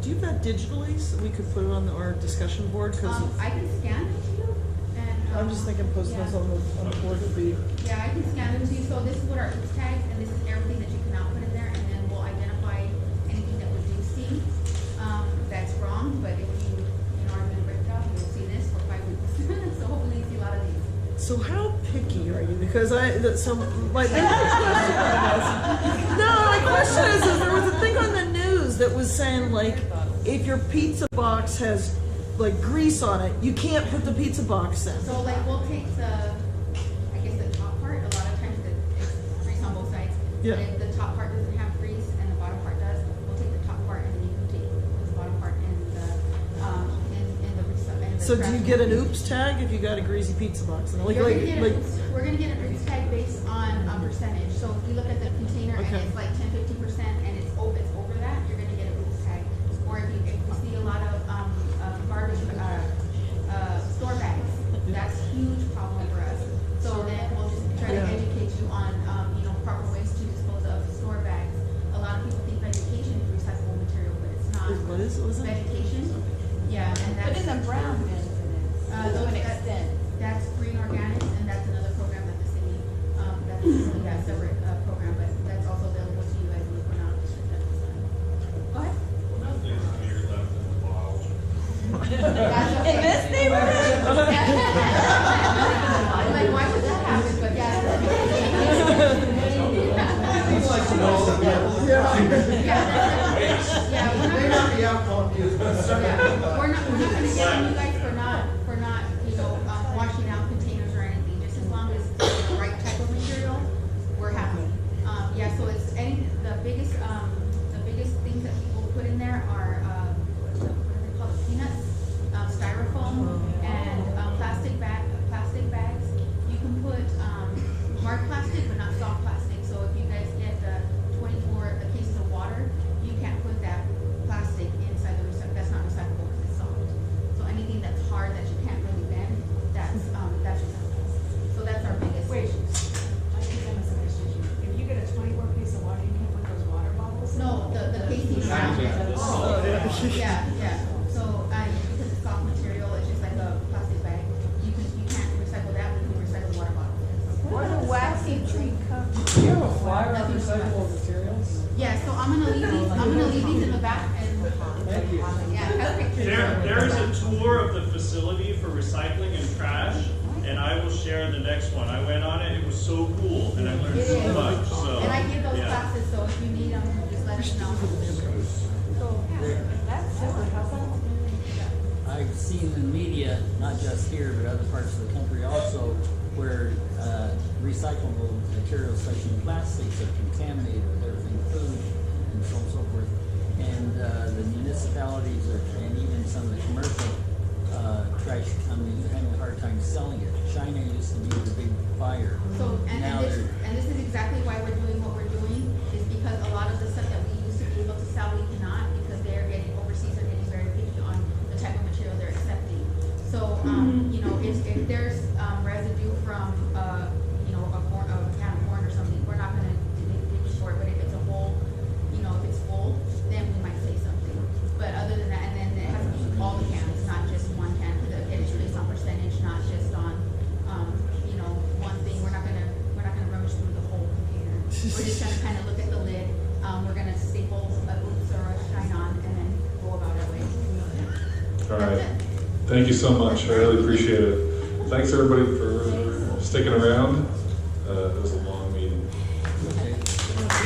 Do you have that digitally so we could put it on our discussion board? Because I can scan it to you, and I'm just thinking posting those on the board would be. yeah, I can scan them to you. So this is what our oops tags, and this is everything that you cannot put in there, and then we'll identify anything that we do see that's wrong. But if you are doing a great job, you'll see this for 5 weeks. So hopefully you see a lot of these. So how picky are you? Because my question is there was a thing on the news that was saying like if your pizza box has like grease on it, you can't put the pizza box in. So like we'll take the top part. A lot of times it's grease on both sides. Yeah. But if the top part doesn't have grease and the bottom part does, we'll take the top part, and then you can take the bottom part and the So do you get an oops tag if you got a greasy pizza box? And we're gonna get an oops tag based on percentage. So if you look at the container and it's like 10-15% and it's over that, you're gonna get an oops tag. Or if you see a lot of garbage store bags, that's a huge problem for us. So then we'll just try to educate you on proper ways to dispose of store bags. A lot of people think vegetation is recyclable material, but it's not. What is it? Vegetation? Yeah, and that's. But in the brown bin, to an extent. That's green organics, and that's another program that the city, that's a separate program, but that's also available to you guys in the Coronado district at this time. Go ahead. In this neighborhood? Like, why would that happen? But yeah. We're not gonna get you guys for not washing out containers or anything. Just as long as it's the right type of material, we're happy. So it's the biggest things that people put in there are what are they called? Peanuts, styrofoam, and plastic bags. You can put hard plastic, but not soft plastic. So if you guys get 24 cases of water, you can't put that plastic inside the recycle. That's not recyclable because it's soft. So anything that's hard that you can't really bend, that's recyclable. So that's our biggest issue. I think I misunderstood you. If you get a 24 piece of water, you can't put those water bottles Yeah. So, because it's soft material, it's just like a plastic bag. You can't recycle that, but you can recycle water bottles. What a waxy tree cup. Do you have a flyer on recyclable materials? Yeah, so I'm gonna leave these in the back and. Thank you. Yeah, have pictures. There is a tour of the facility for recycling and trash, and I will share the next one. I went on it, it was so cool, and I learned so much, so. And I give those yeah. classes, so if you need them, just let us know. That's super helpful. I've seen in the media, not just here, but other parts of the country also, where recyclable materials such as plastics are contaminated with everything, food, and so on and so forth. And the municipalities and even some of the commercial trash companies are having a hard time selling it. China used to be the big buyer. So, Now they're and this is exactly why we're doing what we're doing, is because a lot of the stuff that we used to be able to sell, we cannot, because they're getting, overseas are getting very picky on the type of material they're accepting. So, you know, if there's residue from, you know, a can of corn or something, we're not gonna dig for it, but if it's a whole, you know, if it's full, then we might say something. But other than that, and then it has to be all the cans, not just one can, because again, it's based on percentage, not just on, you know, one thing. We're not gonna rummage through the whole container. We're just gonna kind of look at the lid. We're gonna staple a oops or a shine on, and then go about our way. All right. Thank you so much. I really appreciate it. Thanks everybody for sticking around. It was a long meeting.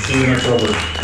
See you in October.